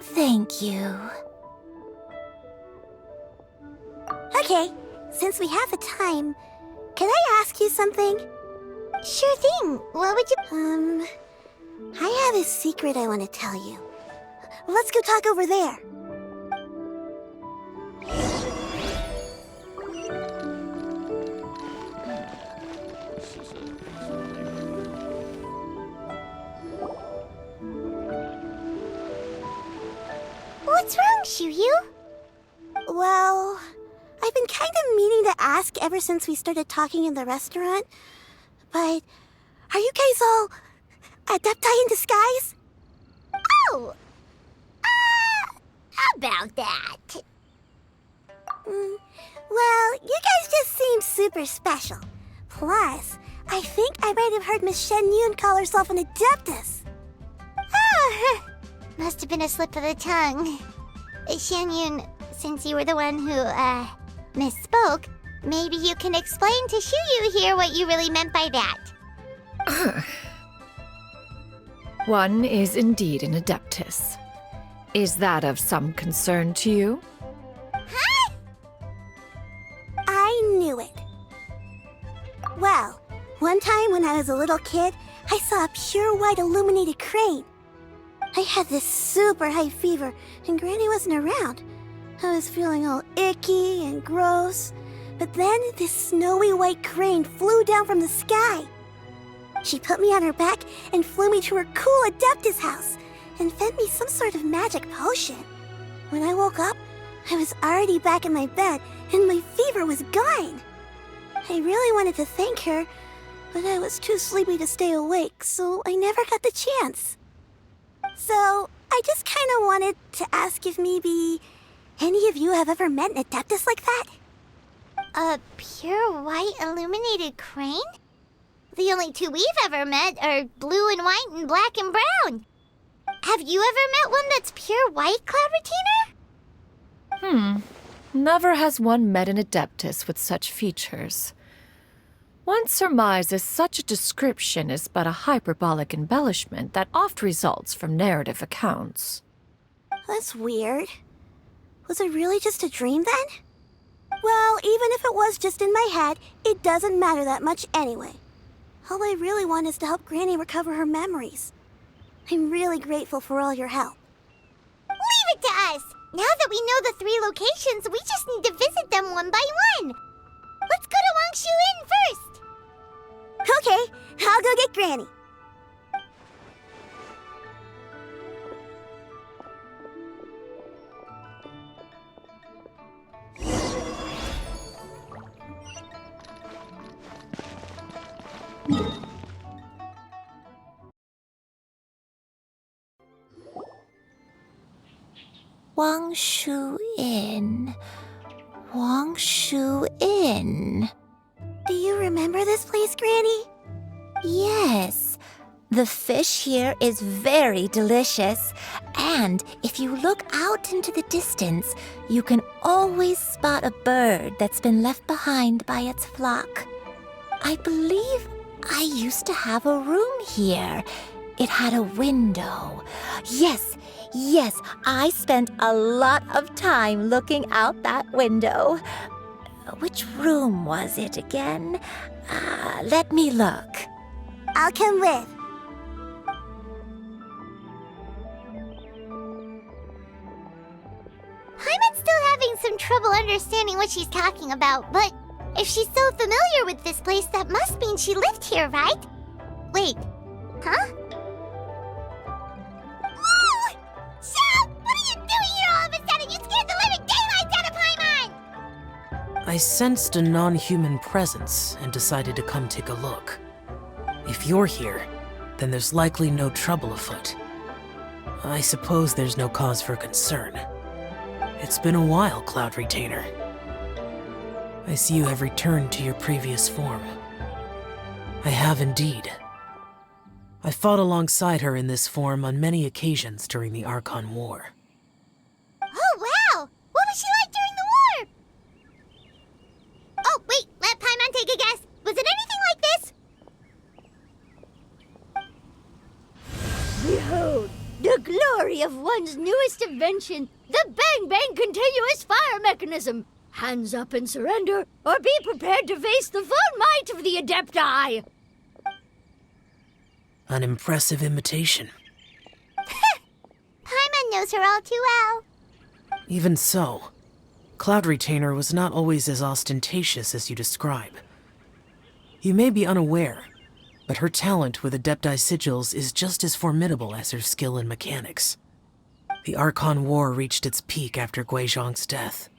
Thank you. Okay, since we have the time, can I ask you something? Sure thing. What would you... I have a secret I want to tell you. Let's go talk over there. What's wrong, Xianyun? Well, I've been kind of meaning to ask ever since we started talking in the restaurant, but are you guys all adepti in disguise? Oh! About that. Well, you guys just seem super special. Plus, I think I might have heard Miss Xianyun call herself an adeptus. Oh, must have been a slip of the tongue. Xianyun, since you were the one who, misspoke, maybe you can explain to Xianyun here what you really meant by that. One is indeed an adeptus. Is that of some concern to you? Huh? I knew it. Well, one time when I was a little kid, I saw a pure white illuminated crane. I had this super high fever, and Granny wasn't around. I was feeling all icky and gross. But then this snowy white crane flew down from the sky. She put me on her back and flew me to her cool Adeptus house and fed me some sort of magic potion. When I woke up, I was already back in my bed and my fever was gone. I really wanted to thank her, but I was too sleepy to stay awake, so I never got the chance. So, I just kind of wanted to ask if maybe any of you have ever met an Adeptus like that? A pure white illuminated crane? The only two we've ever met are blue and white and black and brown. Have you ever met one that's pure white, Cloud Retainer? Never has one met an adeptus with such features. One surmises such a description is but a hyperbolic embellishment that oft results from narrative accounts. That's weird. Was it really just a dream then? Well, even if it was just in my head, it doesn't matter that much anyway. All I really want is to help Granny recover her memories. I'm really grateful for all your help. Leave it to us! Now that we know the 3 locations, we just need to visit them one by one. Let's go to Wangshu Inn first. Okay, I'll go get Granny. Wangshu Inn. Wangshu Inn. Do you remember this place, Granny? Yes. The fish here is very delicious. And if you look out into the distance, you can always spot a bird that's been left behind by its flock. I believe I used to have a room here. It had a window. Yes, I spent a lot of time looking out that window. Which room was it again? Let me look. I'll come with. some trouble understanding what she's talking about, but if she's so familiar with this place, that must mean she lived here, right? Wait, huh? Whoa! Shao! What are you doing here all of a sudden? You scared the living daylights out of Paimon! I sensed a non-human presence and decided to come take a look. If you're here, then there's likely no trouble afoot. I suppose there's no cause for concern. It's been a while, Cloud Retainer. I see you have returned to your previous form. I have indeed. I fought alongside her in this form on many occasions during the Archon War. Oh, wow! What was she like during the war? Oh, wait, let Paimon take a guess. Was it anything like this? Behold, the glory of one's newest invention, the Bang Bang Continuous Fire Mechanism. Hands up and surrender, or be prepared to face the full might of the Adepti. An impressive imitation. Paimon knows her all too well. Even so, Cloud Retainer was not always as ostentatious as you describe. You may be unaware, but her talent with Adepti sigils is just as formidable as her skill in mechanics. The Archon War reached its peak after Guizhong's death.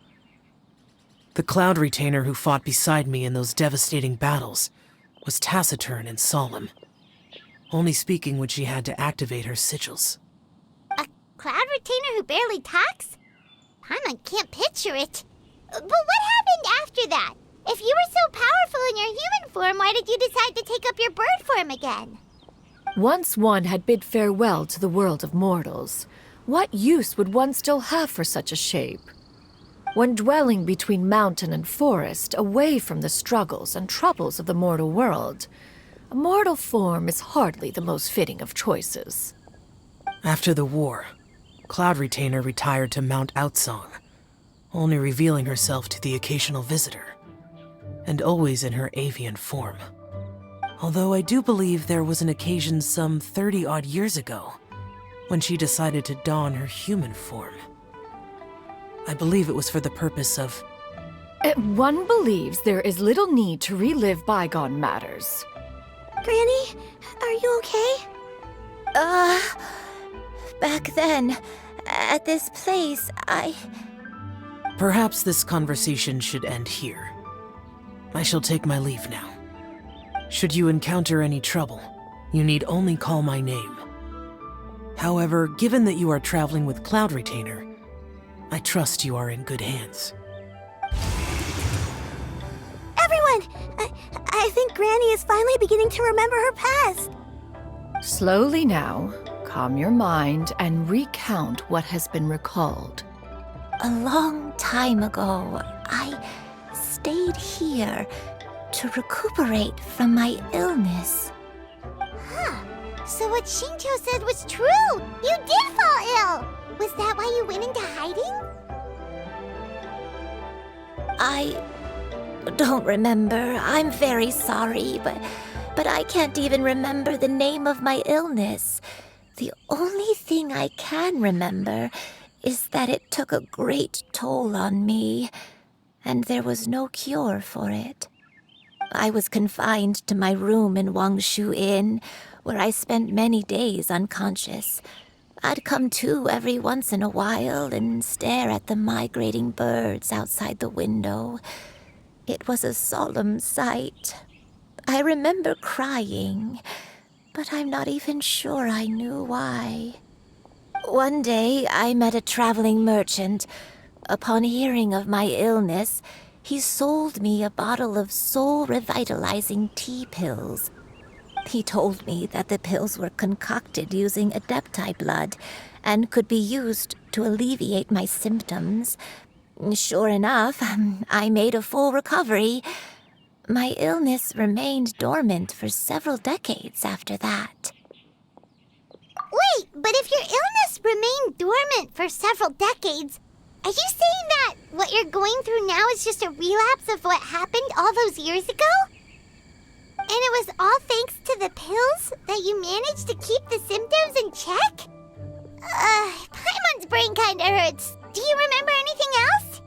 The Cloud Retainer who fought beside me in those devastating battles was taciturn and solemn, only speaking when she had to activate her sigils. A Cloud Retainer who barely talks? Paimon can't picture it. But what happened after that? If you were so powerful in your human form, why did you decide to take up your bird form again? Once one had bid farewell to the world of mortals, what use would one still have for such a shape? When dwelling between mountain and forest, away from the struggles and troubles of the mortal world, a mortal form is hardly the most fitting of choices. After the war, Cloud Retainer retired to Mount Outsong, only revealing herself to the occasional visitor, and always in her avian form. Although I do believe there was an occasion some 30-odd years ago when she decided to don her human form. I believe it was for the purpose of... One believes there is little need to relive bygone matters. Granny, are you okay? Back then, at this place, Perhaps this conversation should end here. I shall take my leave now. Should you encounter any trouble, you need only call my name. However, given that you are traveling with Cloud Retainer, I trust you are in good hands. Everyone! I think Granny is finally beginning to remember her past. Slowly now, calm your mind and recount what has been recalled. A long time ago, I stayed here to recuperate from my illness. Huh. So what Shinto said was true! You did fall ill! Was that why you went into hiding? I don't remember. I'm very sorry, but I can't even remember the name of my illness. The only thing I can remember is that it took a great toll on me, and there was no cure for it. I was confined to my room in Wangshu Inn, where I spent many days unconscious. I'd come to every once in a while and stare at the migrating birds outside the window. It was a solemn sight. I remember crying, but I'm not even sure I knew why. One day, I met a traveling merchant. Upon hearing of my illness, he sold me a bottle of soul-revitalizing tea pills. He told me that the pills were concocted using Adepti blood and could be used to alleviate my symptoms. Sure enough, I made a full recovery. My illness remained dormant for several decades after that. Wait, but if your illness remained dormant for several decades, are you saying that what you're going through now is just a relapse of what happened all those years ago? And it was all thanks to the pills that you managed to keep the symptoms in check? Paimon's brain kinda hurts. Do you remember anything else?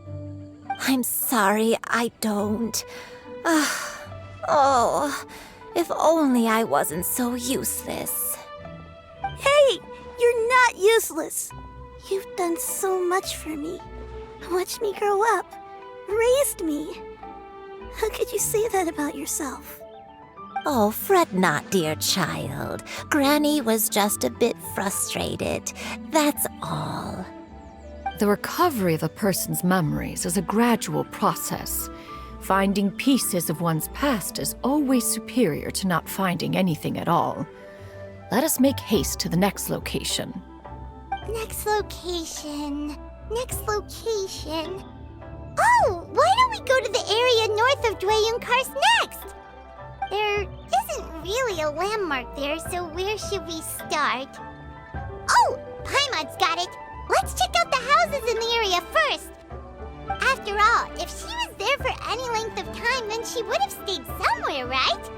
I'm sorry, I don't. Oh, if only I wasn't so useless. Hey, you're not useless. You've done so much for me. Watched me grow up. Raised me. How could you say that about yourself? Oh, fret not, dear child. Granny was just a bit frustrated. That's all. The recovery of a person's memories is a gradual process. Finding pieces of one's past is always superior to not finding anything at all. Let us make haste to the next location. Next location. Oh, why don't we go to the area north of Xianyun next? There isn't really a landmark there, so where should we start? Oh, Paimon's got it. Let's check out the houses in the area first. After all, if she was there for any length of time, then she would have stayed somewhere, right?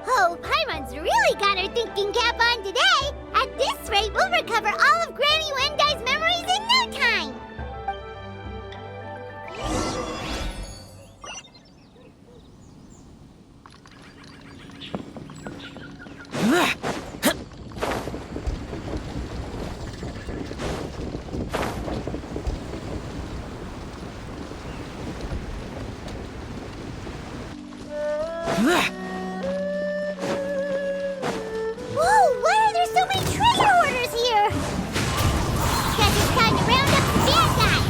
Oh, Paimon's really got her thinking cap on today. At this rate, we'll recover all of Granny Wendai's memories in no time. Whoa, why are there so many treasure hoarders here? Guess it's time to round up the bad guys.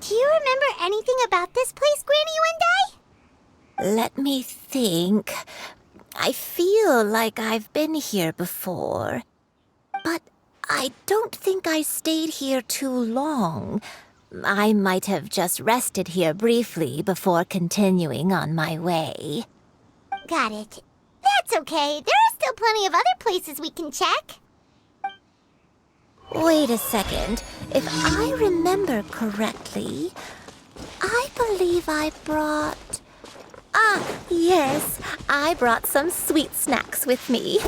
Do you remember anything about this place, Granny Wendai? Let me think. I feel like I've been here before. But I don't think I stayed here too long. I might have just rested here briefly before continuing on my way. Got it. That's okay. There are still plenty of other places we can check. Wait a second. If I remember correctly, I believe I brought... yes. I brought some sweet snacks with me.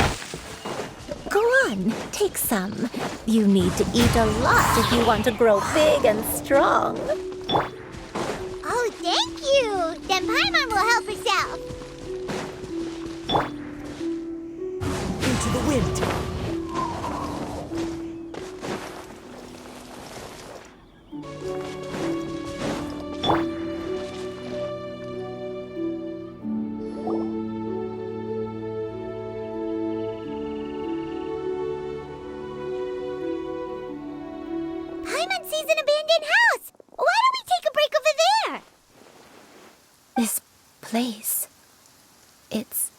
Go on, take some. You need to eat a lot if you want to grow big and strong. Oh, thank you. Then Paimon will help herself. Into the wind. Paimon sees an abandoned house. Why don't we take a break over there? This place, it's...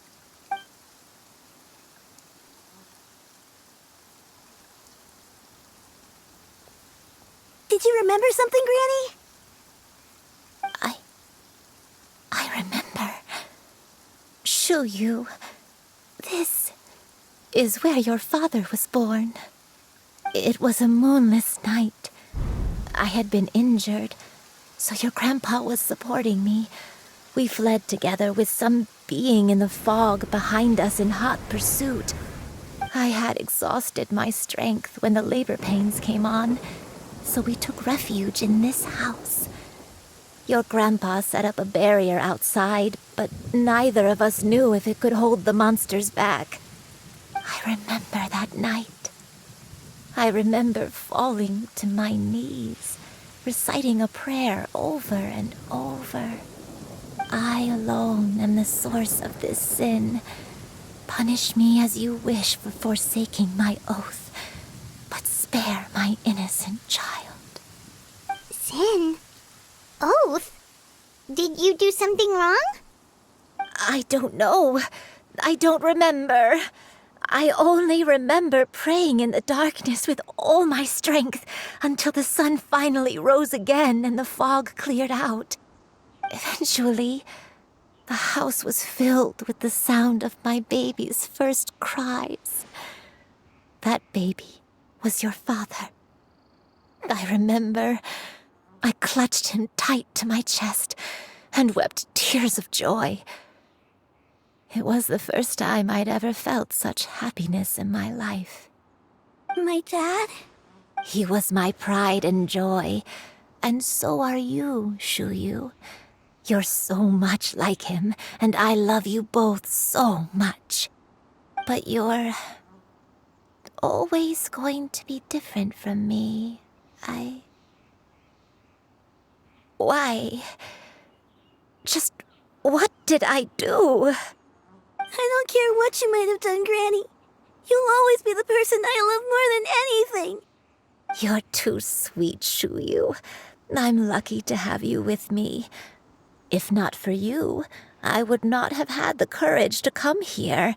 Did you remember something, Granny? I remember. Xianyun, this is where your father was born. It was a moonless night. I had been injured, so your grandpa was supporting me. We fled together with some being in the fog behind us in hot pursuit. I had exhausted my strength when the labor pains came on, so we took refuge in this house. Your grandpa set up a barrier outside, but neither of us knew if it could hold the monsters back. I remember that night. I remember falling to my knees, reciting a prayer over and over. I alone am the source of this sin. Punish me as you wish for forsaking my oath, but spare my innocent child. Sin? Oath? Did you do something wrong? I don't know. I don't remember. I only remember praying in the darkness with all my strength until the sun finally rose again and the fog cleared out. Eventually, the house was filled with the sound of my baby's first cries. That baby was your father. I remember I clutched him tight to my chest, and wept tears of joy. It was the first time I'd ever felt such happiness in my life. My dad? He was my pride and joy, and so are you, Xianyun. You're so much like him, and I love you both so much. But you're always going to be different from me. Why? Just what did I do? I don't care what you might have done, Granny. You'll always be the person I love more than anything. You're too sweet, Xianyun. I'm lucky to have you with me. If not for you, I would not have had the courage to come here,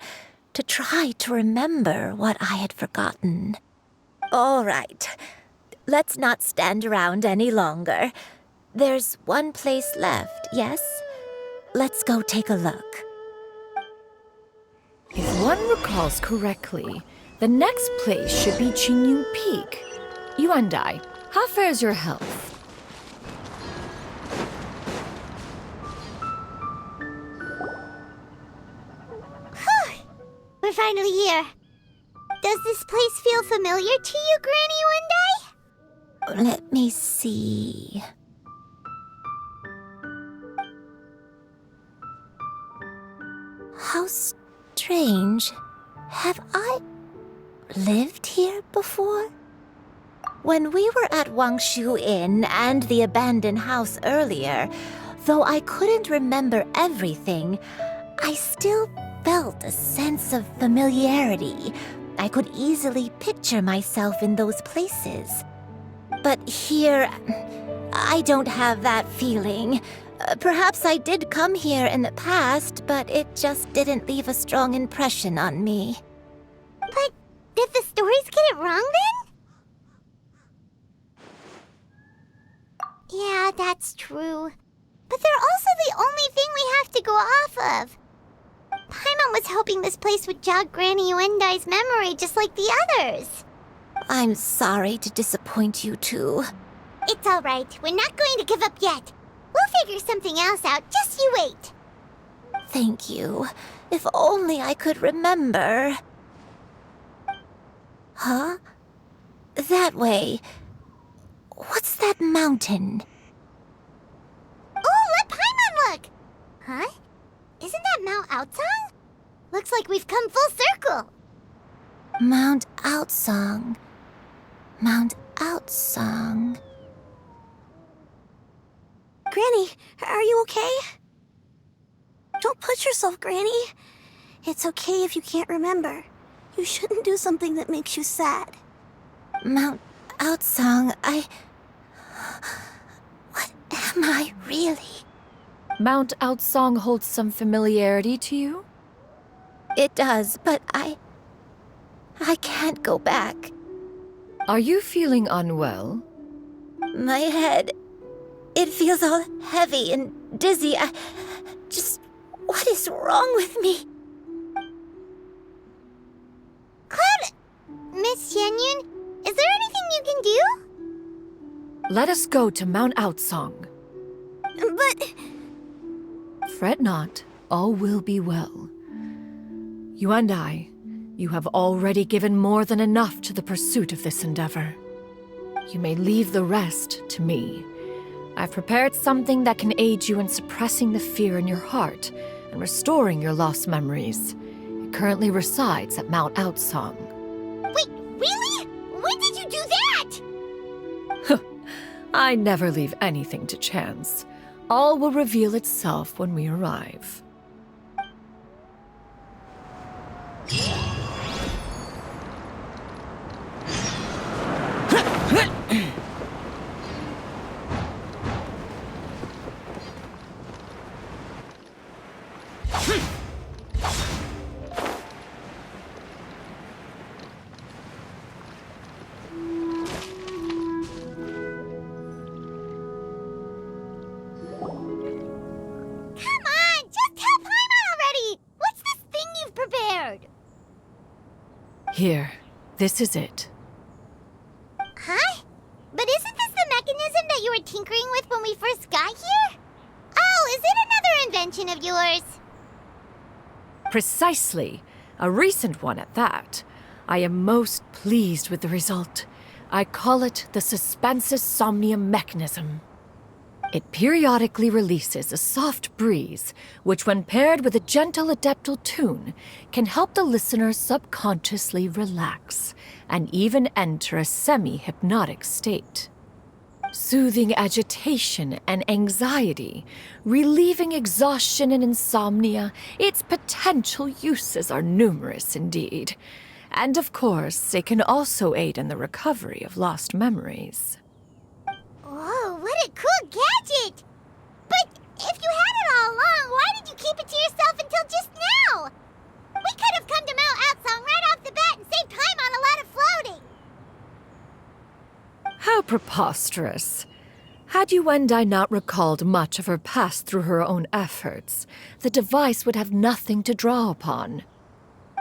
to try to remember what I had forgotten. All right, let's not stand around any longer. There's one place left, yes? Let's go take a look. If one recalls correctly, the next place should be Xianyun Peak. Yuandai, how fares your health? We're finally here. Does this place feel familiar to you, Granny Yuandai? Let me see. How strange. Have I lived here before? When we were at Wangshu Inn and the abandoned house earlier, though I couldn't remember everything, I still felt a sense of familiarity. I could easily picture myself in those places. But here, I don't have that feeling. Perhaps I did come here in the past, but it just didn't leave a strong impression on me. But did the stories get it wrong then? Yeah, that's true. But they're also the only thing we have to go off of. Paimon was hoping this place would jog Granny Yuandai's memory just like the others. I'm sorry to disappoint you too. It's all right. We're not going to give up yet. We'll figure something else out. Just you wait. Thank you. If only I could remember. Huh? That way. What's that mountain? Oh, let Paimon look! Huh? Isn't that Mount Outsong? Looks like we've come full circle. Mount Outsong. Mount Outsong. Granny, are you okay? Don't push yourself, Granny. It's okay if you can't remember. You shouldn't do something that makes you sad. Mount Outsong, What am I really? Mount Outsong holds some familiarity to you? It does, but I can't go back. Are you feeling unwell? My head, it feels all heavy and dizzy. What is wrong with me? Cloud, Miss Xianyun, is there anything you can do? Let us go to Mount Outsong. But... Fret not, all will be well. Yuandai, you have already given more than enough to the pursuit of this endeavor. You may leave the rest to me. I've prepared something that can aid you in suppressing the fear in your heart and restoring your lost memories. It currently resides at Mount Outsong. Wait, really? When did you do that? I never leave anything to chance. All will reveal itself when we arrive. Here, this is it. Huh? But isn't this the mechanism that you were tinkering with when we first got here? Oh, is invention of yours? Precisely. A recent one at that. I am most pleased with the result. I call it the Suspensus Somnium mechanism. It periodically releases a soft breeze, which when paired with a gentle adeptal tune, can help the listener subconsciously relax and even enter a semi-hypnotic state. Soothing agitation and anxiety, relieving exhaustion and insomnia, its potential uses are numerous indeed. And of course, it can also aid in the recovery of lost memories. Whoa, what a cool gadget! But if you had it all along, why did you keep it to yourself until just now? We could have come to Mount Outsong right off the bat and saved time on a lot of floating. How preposterous. Had Yuendai not recalled much of her past through her own efforts, the device would have nothing to draw upon.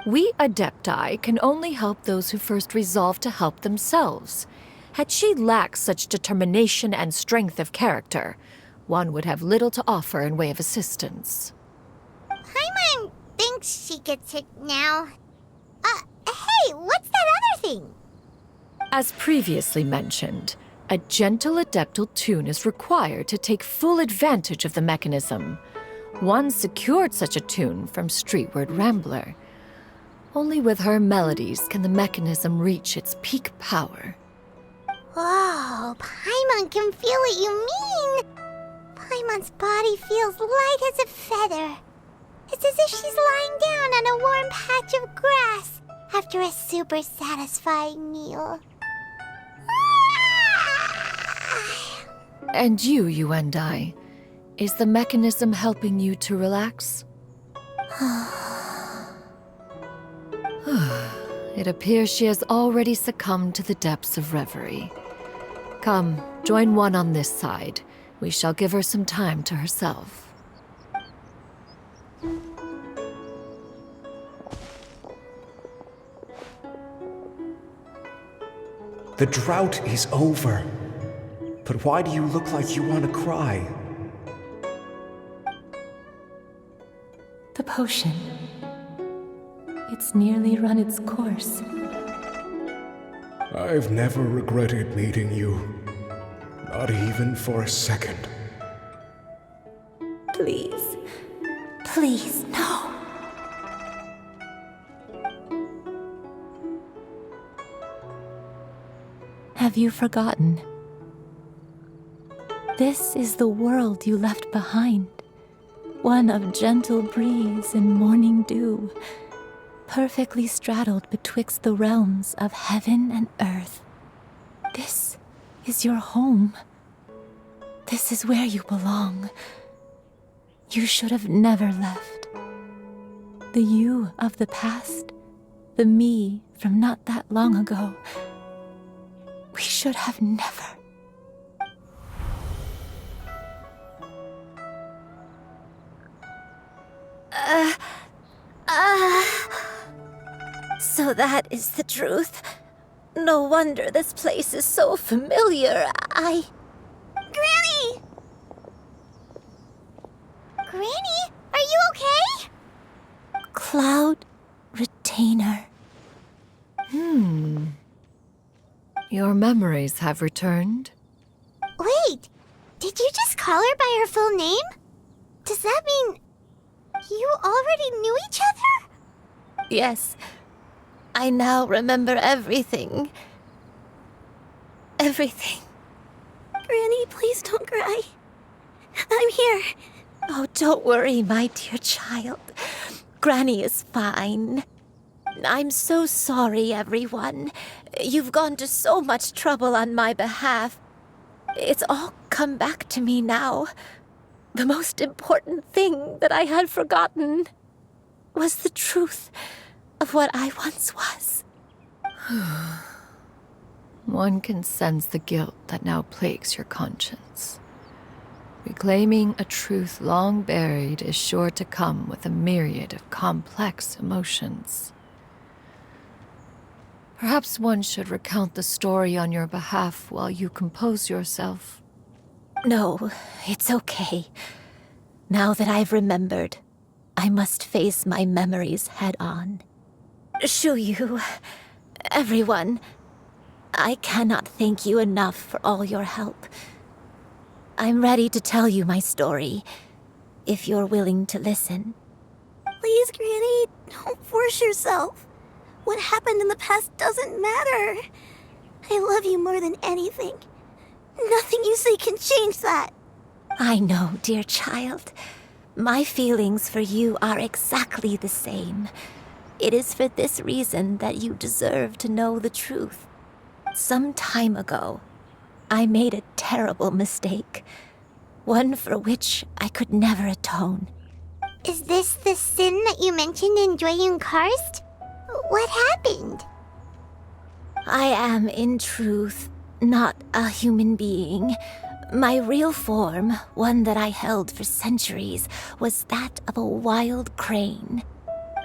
We Adepti can only help those who first resolve to help themselves. Had she lacked such determination and strength of character, one would have little to offer in way of assistance. Paimon thinks she gets it now. Hey, what's that other thing? As previously mentioned, a gentle adeptal tune is required to take full advantage of the mechanism. One secured such a tune from Streetward Rambler. Only with her melodies can the mechanism reach its peak power. Whoa, Paimon can feel what you mean. Paimon's body feels light as a feather. It's as if she's lying down on a warm patch of grass after a super satisfying meal. And you and I, is the mechanism helping you to relax? It appears she has already succumbed to the depths of reverie. Come, join one on this side. We shall give her some time to herself. The drought is over. But why do you look like you want to cry? The potion. It's nearly run its course. I've never regretted meeting you. Not even for a second. Please. Please, no. Have you forgotten? This is the world you left behind. One of gentle breeze and morning dew, perfectly straddled betwixt the realms of heaven and earth. This is your home. This is where you belong. You should have never left. The you of the past, the me from not that long ago. We should have never. So that is the truth. No wonder this place is so familiar. Granny! Granny, are you okay? Cloud Retainer. Your memories have returned? Wait, did you just call her by her full name? Does that mean you already knew each other? Yes. I now remember everything. Everything. Granny, please don't cry. I'm here. Oh, don't worry, my dear child. Granny is fine. I'm so sorry, everyone. You've gone to so much trouble on my behalf. It's all come back to me now. The most important thing that I had forgotten was the truth of what I once was. One can sense the guilt that now plagues your conscience. Reclaiming a truth long buried is sure to come with a myriad of complex emotions. Perhaps one should recount the story on your behalf while you compose yourself. No, it's okay. Now that I've remembered, I must face my memories head on. Shuyu, everyone, I cannot thank you enough for all your help. I'm ready to tell you my story, if you're willing to listen. Please, Granny, don't force yourself. What happened in the past doesn't matter. I love you more than anything. Nothing you say can change that. I know, dear child. My feelings for you are exactly the same. It is for this reason that you deserve to know the truth. Some time ago, I made a terrible mistake. One for which I could never atone. Is this the sin that you mentioned in Xianyun Karst? What happened? I am, in truth, not a human being. My real form, one that I held for centuries, was that of a wild crane.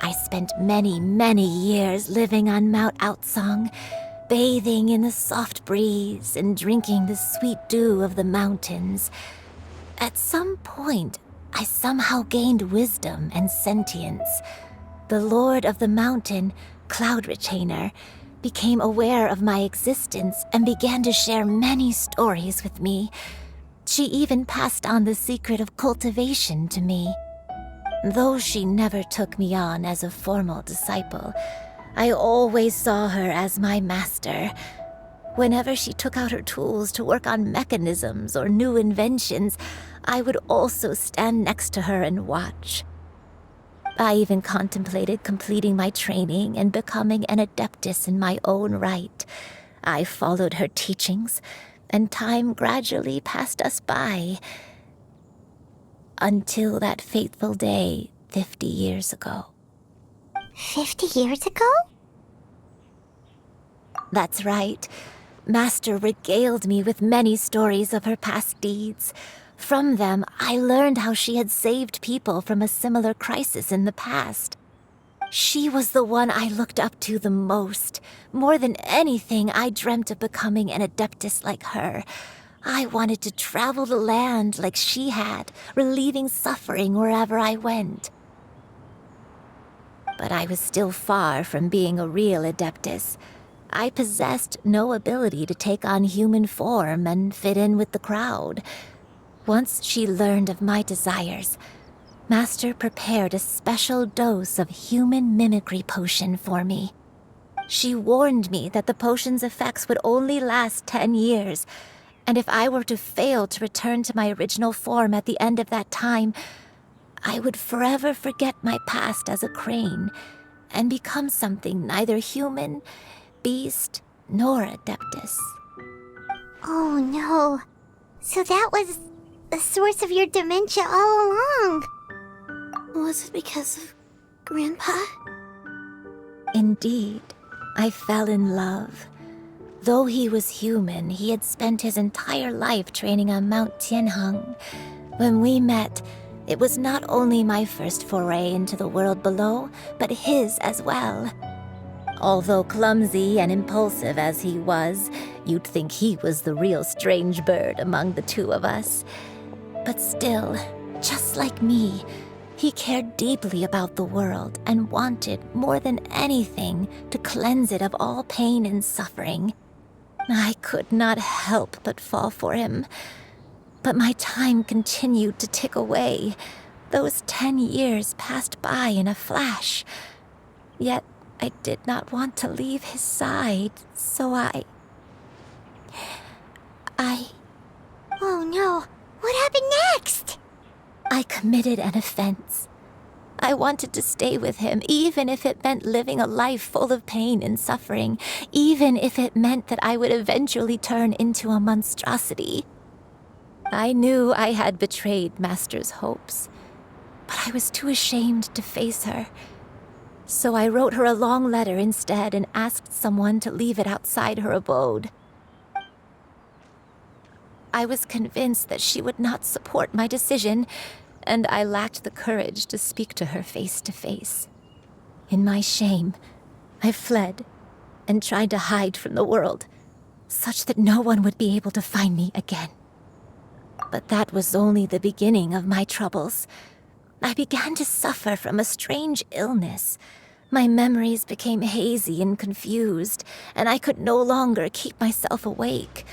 I spent many, many years living on Mount Outsong, bathing in the soft breeze and drinking the sweet dew of the mountains. At some point, I somehow gained wisdom and sentience. The Lord of the Mountain, Cloud Retainer, became aware of my existence and began to share many stories with me. She even passed on the secret of cultivation to me. Though she never took me on as a formal disciple, I always saw her as my master. Whenever she took out her tools to work on mechanisms or new inventions, I would also stand next to her and watch. I even contemplated completing my training and becoming an adeptus in my own right. I followed her teachings, and time gradually passed us by. Until that fateful day 50 years ago. 50 years ago? That's right. Master regaled me with many stories of her past deeds. From them, I learned how she had saved people from a similar crisis in the past. She was the one I looked up to the most. More than anything, I dreamt of becoming an adeptus like her. I wanted to travel the land like she had, relieving suffering wherever I went. But I was still far from being a real adeptus. I possessed no ability to take on human form and fit in with the crowd. Once she learned of my desires, Master prepared a special dose of human mimicry potion for me. She warned me that the potion's effects would only last 10 years, and if I were to fail to return to my original form at the end of that time, I would forever forget my past as a crane and become something neither human, beast, nor adeptus. Oh no. So that was the source of your dementia all along. Was it because of Grandpa? Indeed, I fell in love. Though he was human, he had spent his entire life training on Mount Tianheng. When we met, it was not only my first foray into the world below, but his as well. Although clumsy and impulsive as he was, you'd think he was the real strange bird among the two of us. But still, just like me, he cared deeply about the world and wanted, more than anything, to cleanse it of all pain and suffering. I could not help but fall for him. But my time continued to tick away. Those 10 years passed by in a flash. Yet I did not want to leave his side, so I... Oh no, what happened next? I committed an offense. I wanted to stay with him, even if it meant living a life full of pain and suffering, even if it meant that I would eventually turn into a monstrosity. I knew I had betrayed Master's hopes, but I was too ashamed to face her. So I wrote her a long letter instead and asked someone to leave it outside her abode. I was convinced that she would not support my decision, and I lacked the courage to speak to her face to face. In my shame, I fled and tried to hide from the world, such that no one would be able to find me again. But that was only the beginning of my troubles. I began to suffer from a strange illness. My memories became hazy and confused, and I could no longer keep myself awake.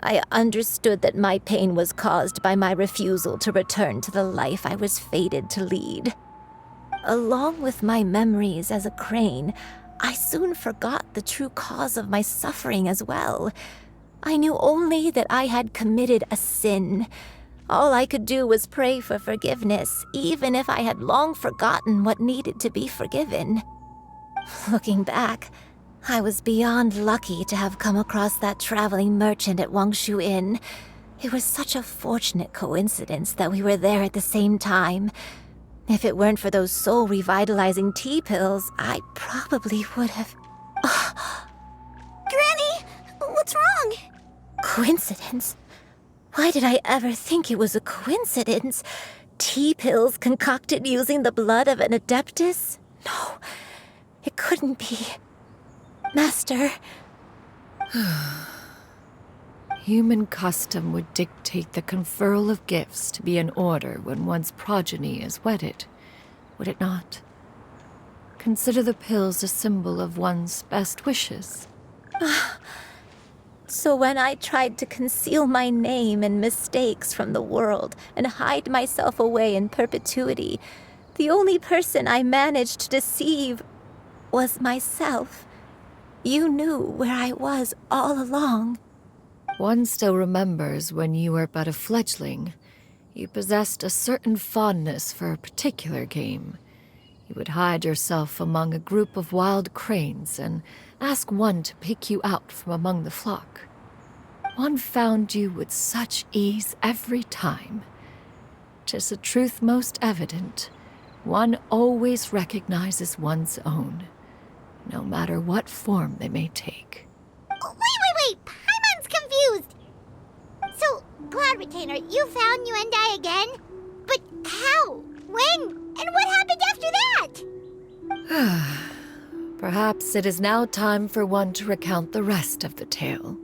I understood that my pain was caused by my refusal to return to the life I was fated to lead. Along with my memories as a crane, I soon forgot the true cause of my suffering as well. I knew only that I had committed a sin. All I could do was pray for forgiveness, even if I had long forgotten what needed to be forgiven. Looking back, I was beyond lucky to have come across that traveling merchant at Wangshu Inn. It was such a fortunate coincidence that we were there at the same time. If it weren't for those soul-revitalizing tea pills, I probably would have... Granny! What's wrong? Coincidence? Why did I ever think it was a coincidence? Tea pills concocted using the blood of an adeptus? No, it couldn't be. Master... Human custom would dictate the conferral of gifts to be in order when one's progeny is wedded, would it not? Consider the pills a symbol of one's best wishes. So when I tried to conceal my name and mistakes from the world and hide myself away in perpetuity, the only person I managed to deceive was myself. You knew where I was all along. One still remembers when you were but a fledgling. You possessed a certain fondness for a particular game. You would hide yourself among a group of wild cranes and ask one to pick you out from among the flock. One found you with such ease every time. 'Tis a truth most evident. One always recognizes one's own, no matter what form they may take. Wait! Paimon's confused! So, Cloud Retainer, you found Yuendai again? But how? When? And what happened after that? Perhaps it is now time for one to recount the rest of the tale.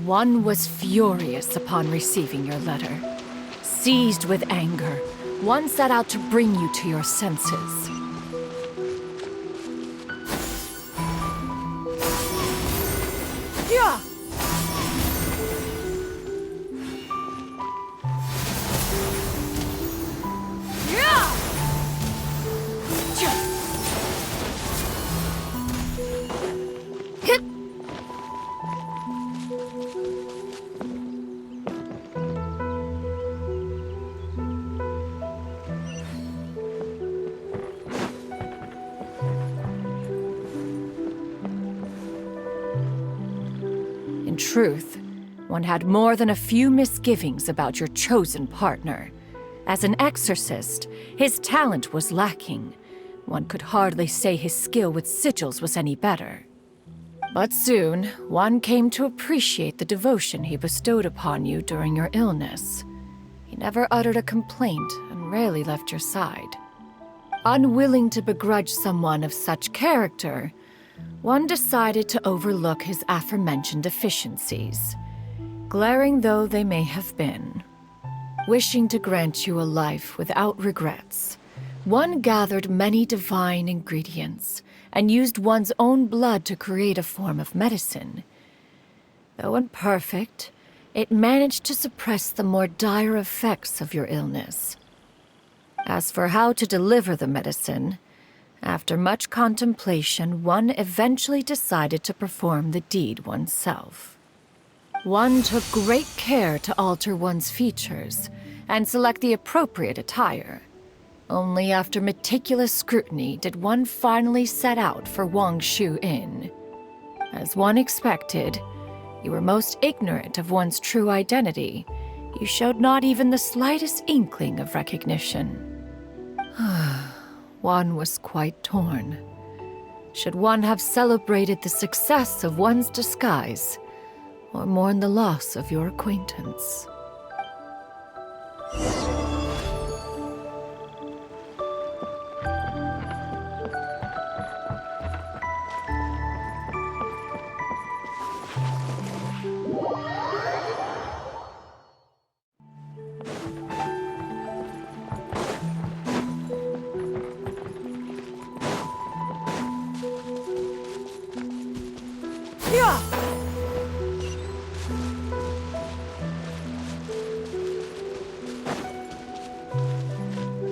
One was furious upon receiving your letter. Seized with anger, one set out to bring you to your senses. Yeah! In truth, one had more than a few misgivings about your chosen partner. As an exorcist, his talent was lacking. One could hardly say his skill with sigils was any better. But soon, one came to appreciate the devotion he bestowed upon you during your illness. He never uttered a complaint and rarely left your side. Unwilling to begrudge someone of such character, one decided to overlook his aforementioned deficiencies, glaring though they may have been. Wishing to grant you a life without regrets, one gathered many divine ingredients and used one's own blood to create a form of medicine. Though imperfect, it managed to suppress the more dire effects of your illness. As for how to deliver the medicine, after much contemplation, one eventually decided to perform the deed oneself. One took great care to alter one's features and select the appropriate attire. Only after meticulous scrutiny did one finally set out for Wangshu Inn. As one expected, you were most ignorant of one's true identity. You showed not even the slightest inkling of recognition. one was quite torn. Should one have celebrated the success of one's disguise, or mourn the loss of your acquaintance?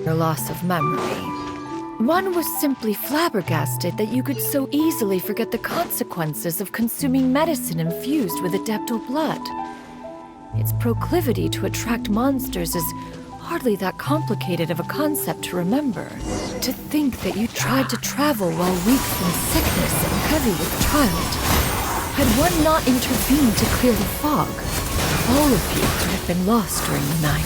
Your loss of memory. One was simply flabbergasted that you could so easily forget the consequences of consuming medicine infused with adeptal blood. Its proclivity to attract monsters is hardly that complicated of a concept to remember. To think that you tried to travel while weak from sickness and heavy with child. Had one not intervened to clear the fog, all of you could have been lost during the night.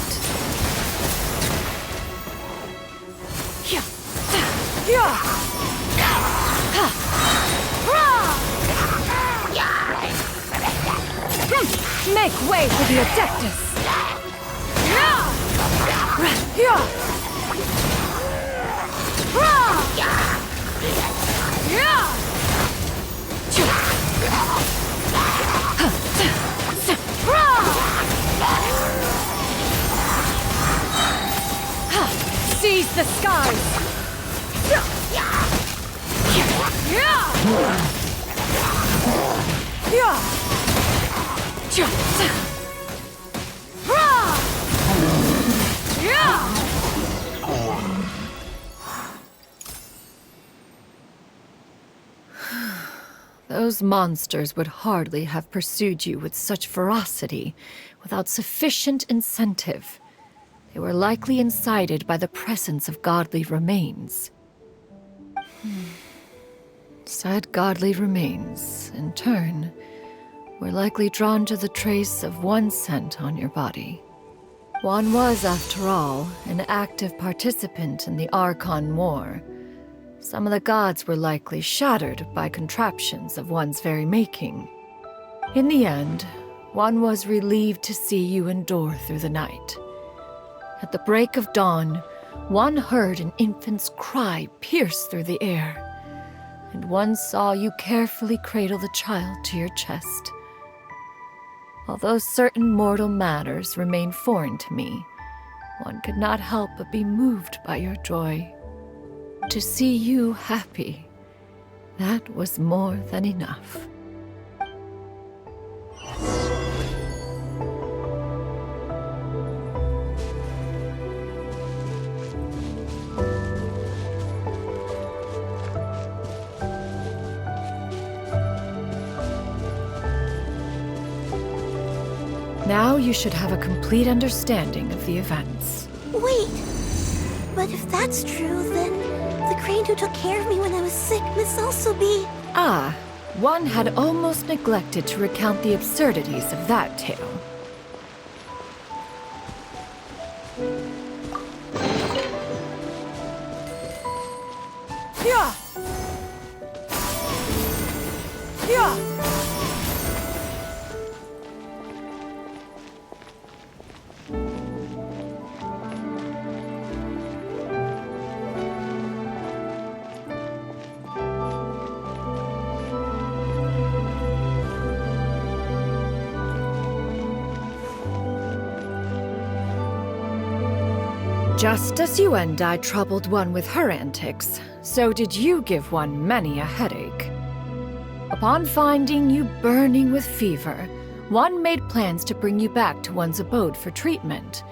Make way for the Adeptus! Seize the skies! Those monsters would hardly have pursued you with such ferocity without sufficient incentive. They were likely incited by the presence of godly remains. Said godly remains, in turn, were likely drawn to the trace of one scent on your body. One was, after all, an active participant in the Archon War. Some of the gods were likely shattered by contraptions of one's very making. In the end, one was relieved to see you endure through the night. At the break of dawn, one heard an infant's cry pierce through the air, and one saw you carefully cradle the child to your chest. Although certain mortal matters remain foreign to me, one could not help but be moved by your joy. To see you happy, that was more than enough. Now you should have a complete understanding of the events. Wait! But if that's true, then the crane who took care of me when I was sick must also be... Ah, one had almost neglected to recount the absurdities of that tale. Yeah! Yeah! Just as Xianyun troubled one with her antics, so did you give one many a headache. Upon finding you burning with fever, one made plans to bring you back to one's abode for treatment.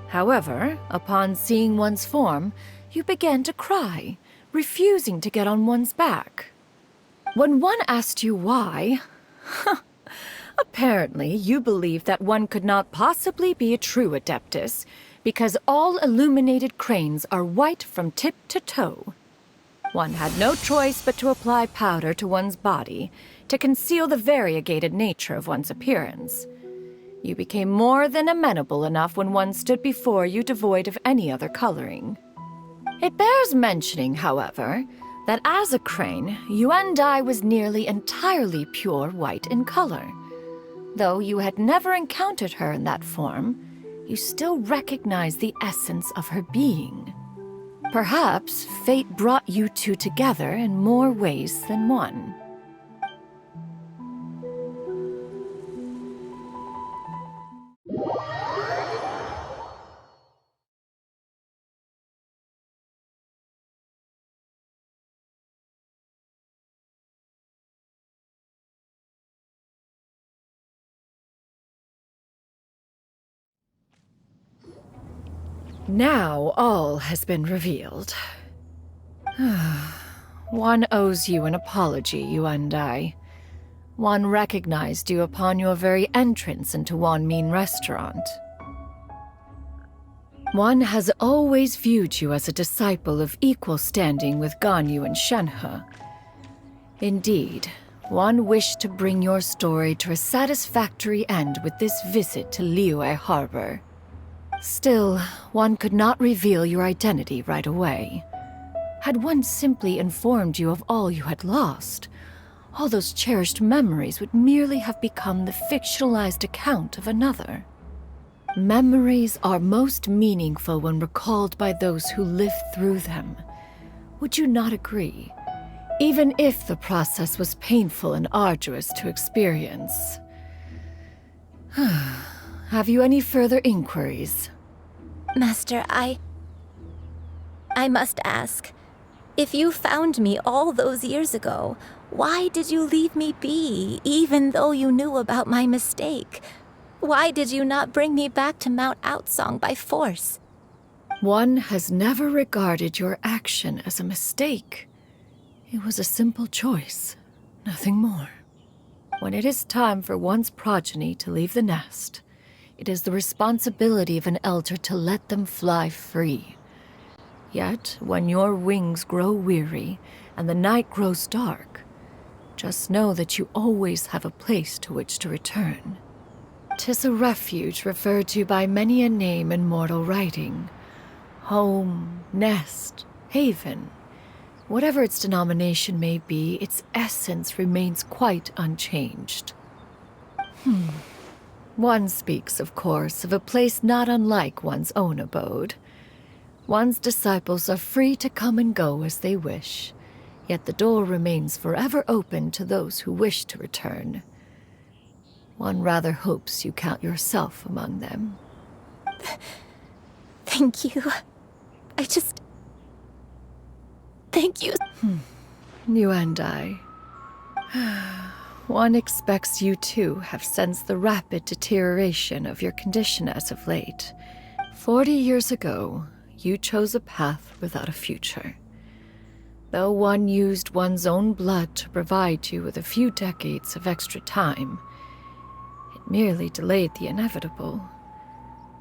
However, upon seeing one's form, you began to cry, refusing to get on one's back. When one asked you why, apparently you believed that one could not possibly be a true Adeptus, because all illuminated cranes are white from tip to toe. One had no choice but to apply powder to one's body to conceal the variegated nature of one's appearance. You became more than amenable enough when one stood before you devoid of any other coloring. It bears mentioning, however, that as a crane, Yuan was nearly entirely pure white in color. Though you had never encountered her in that form, you still recognized the essence of her being. Perhaps fate brought you two together in more ways than one. Now all has been revealed. One owes you an apology, Yuan. One recognized you upon your very entrance into Wanmin restaurant. One has always viewed you as a disciple of equal standing with Ganyu and Shenhe. Indeed, one wished to bring your story to a satisfactory end with this visit to Liyue Harbor. Still, one could not reveal your identity right away. Had one simply informed you of all you had lost, all those cherished memories would merely have become the fictionalized account of another. Memories are most meaningful when recalled by those who lived through them. Would you not agree? Even if the process was painful and arduous to experience. Have you any further inquiries? Master, I must ask. If you found me all those years ago, why did you leave me be, even though you knew about my mistake? Why did you not bring me back to Mount Outsong by force? One has never regarded your action as a mistake. It was a simple choice, nothing more. When it is time for one's progeny to leave the nest, it is the responsibility of an elder to let them fly free. Yet, when your wings grow weary and the night grows dark, just know that you always have a place to which to return. 'Tis a refuge referred to by many a name in mortal writing. Home, nest, haven. Whatever its denomination may be, its essence remains quite unchanged. One speaks, of course, of a place not unlike one's own abode. One's disciples are free to come and go as they wish, yet the door remains forever open to those who wish to return. One rather hopes you count yourself among them. Thank you. Thank you. You and I. One expects you too have sensed the rapid deterioration of your condition as of late. 40 years ago, you chose a path without a future. Though one used one's own blood to provide you with a few decades of extra time, it merely delayed the inevitable.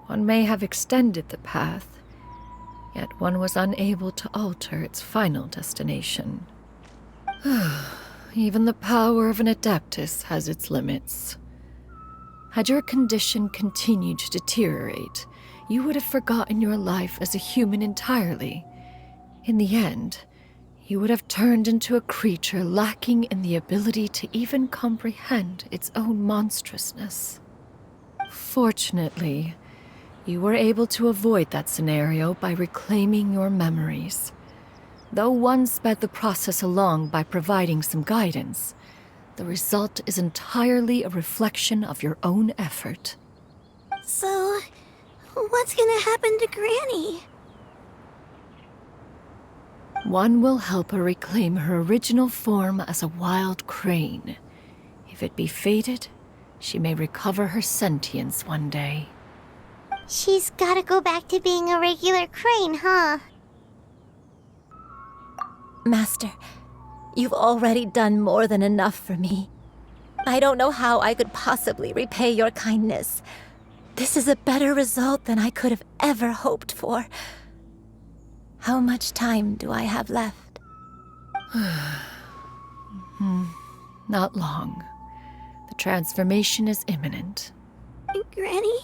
One may have extended the path, yet one was unable to alter its final destination. Even the power of an adeptus has its limits. Had your condition continued to deteriorate, you would have forgotten your life as a human entirely. In the end, you would have turned into a creature lacking in the ability to even comprehend its own monstrousness. Fortunately, you were able to avoid that scenario by reclaiming your memories. Though one sped the process along by providing some guidance, the result is entirely a reflection of your own effort. So, what's gonna happen to Granny? One will help her reclaim her original form as a wild crane. If it be fated, she may recover her sentience one day. She's gotta go back to being a regular crane, huh? Master, you've already done more than enough for me. I don't know how I could possibly repay your kindness. This is a better result than I could have ever hoped for. How much time do I have left? Not long. The transformation is imminent. Granny?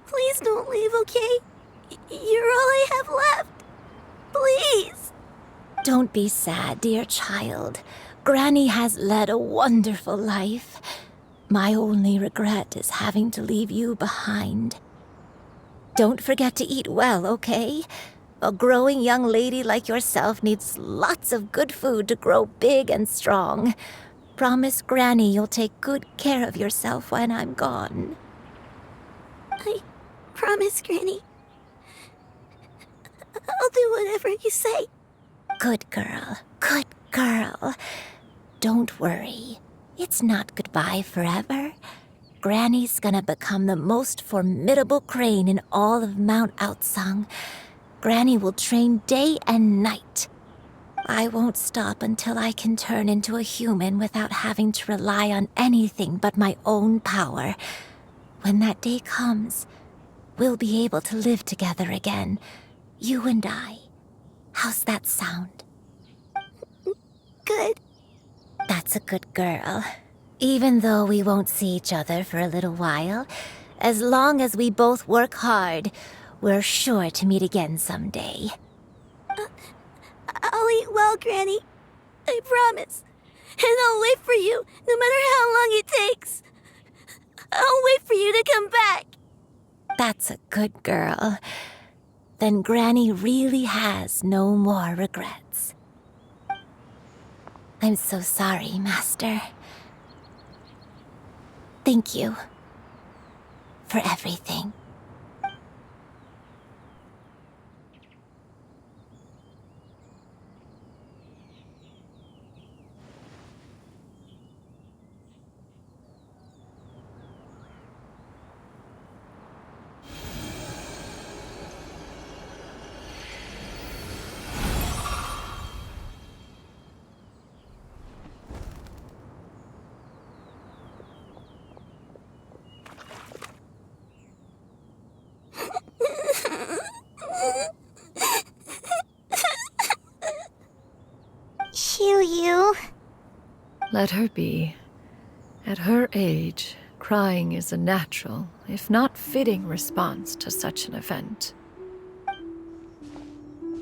Please don't leave, okay? You're all I have left. Please! Don't be sad, dear child. Granny has led a wonderful life. My only regret is having to leave you behind. Don't forget to eat well, okay? A growing young lady like yourself needs lots of good food to grow big and strong. Promise Granny you'll take good care of yourself when I'm gone. I promise, Granny. I'll do whatever you say. Good girl, good girl. Don't worry. It's not goodbye forever. Granny's gonna become the most formidable crane in all of Mount Outsung. Granny will train day and night. I won't stop until I can turn into a human without having to rely on anything but my own power. When that day comes, we'll be able to live together again, you and I. How's that sound? Good. That's a good girl. Even though we won't see each other for a little while, as long as we both work hard, we're sure to meet again someday. I'll eat well, Granny. I promise. And I'll wait for you, no matter how long it takes. I'll wait for you to come back. That's a good girl. Then Granny really has no more regrets. I'm so sorry, Master. Thank you for everything. Xianyun. Let her be. At her age, crying is a natural, if not fitting, response to such an event.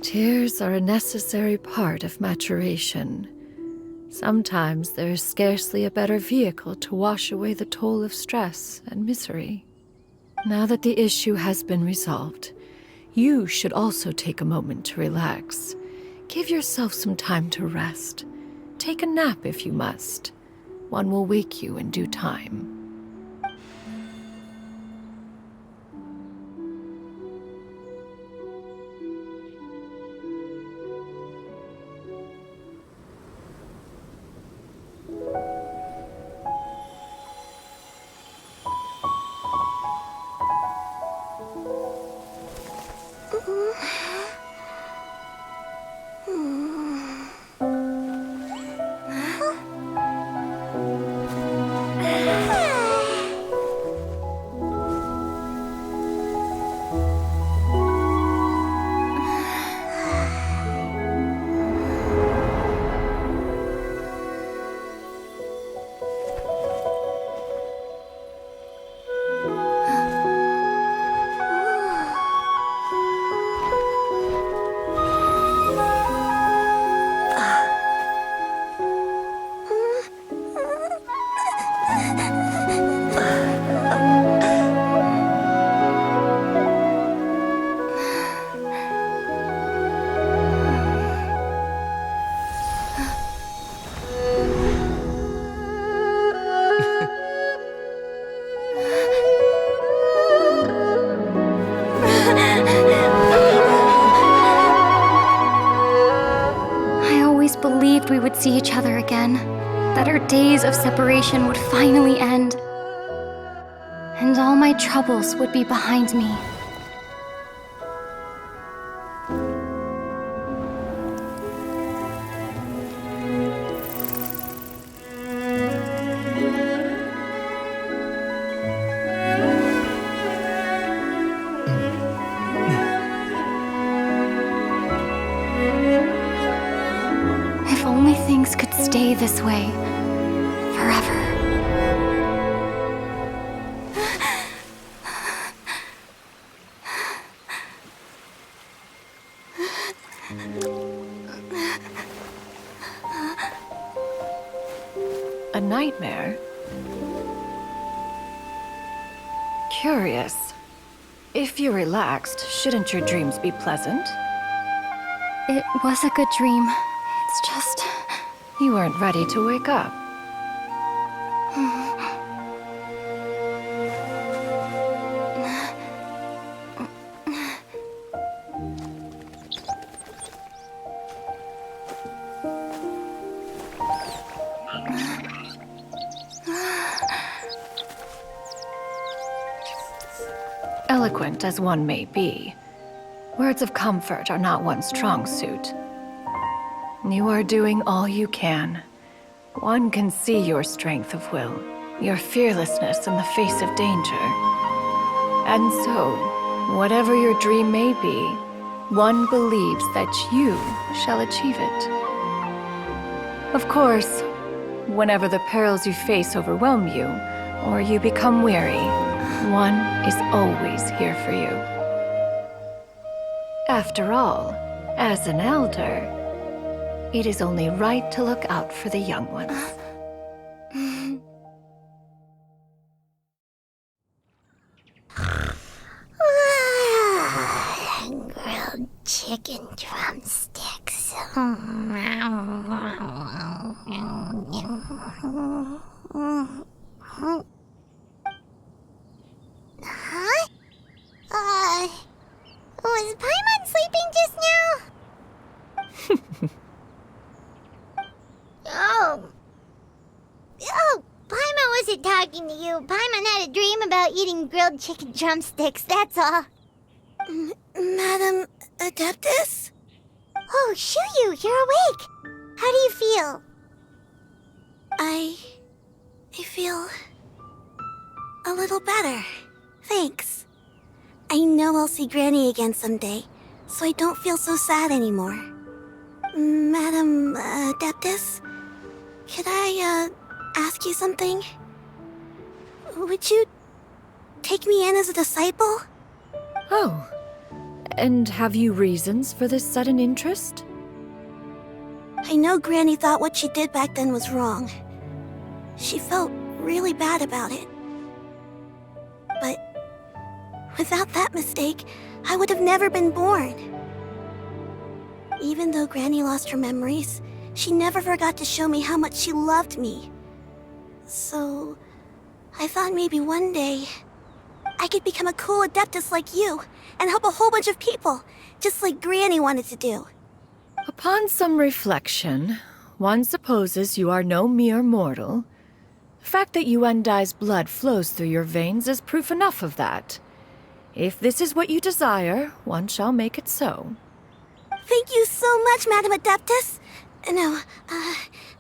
Tears are a necessary part of maturation. Sometimes there is scarcely a better vehicle to wash away the toll of stress and misery. Now that the issue has been resolved, you should also take a moment to relax. Give yourself some time to rest. Take a nap if you must. One will wake you in due time. We would see each other again, that our days of separation would finally end, and all my troubles would be behind me. Things could stay this way forever. nightmare? Curious. If you're relaxed, shouldn't your dreams be pleasant? It was a good dream. It's just... You weren't ready to wake up. Eloquent as one may be, words of comfort are not one's strong suit. You are doing all you can. One can see your strength of will, your fearlessness in the face of danger. And so, whatever your dream may be, one believes that you shall achieve it. Of course, whenever the perils you face overwhelm you, or you become weary, one is always here for you. After all, as an elder, it is only right to look out for the young ones. Grilled chicken drumsticks. Huh? Was Paimon sleeping just now? Oh, Paimon wasn't talking to you. Paimon had a dream about eating grilled chicken drumsticks, that's all. Madam Adeptus? Oh, Xianyun, you're awake. How do you feel? I feel a little better. Thanks. I know I'll see Granny again someday, so I don't feel so sad anymore. Madam Adeptus, could I ask you something? Would you take me in as a disciple? Oh, and have you reasons for this sudden interest? I know Granny thought what she did back then was wrong. She felt really bad about it. But without that mistake, I would have never been born. Even though Granny lost her memories, she never forgot to show me how much she loved me. So, I thought maybe one day I could become a cool Adeptus like you and help a whole bunch of people, just like Granny wanted to do. Upon some reflection, one supposes you are no mere mortal. The fact that Yuendai's blood flows through your veins is proof enough of that. If this is what you desire, one shall make it so. Thank you so much, Madam Adeptus. No,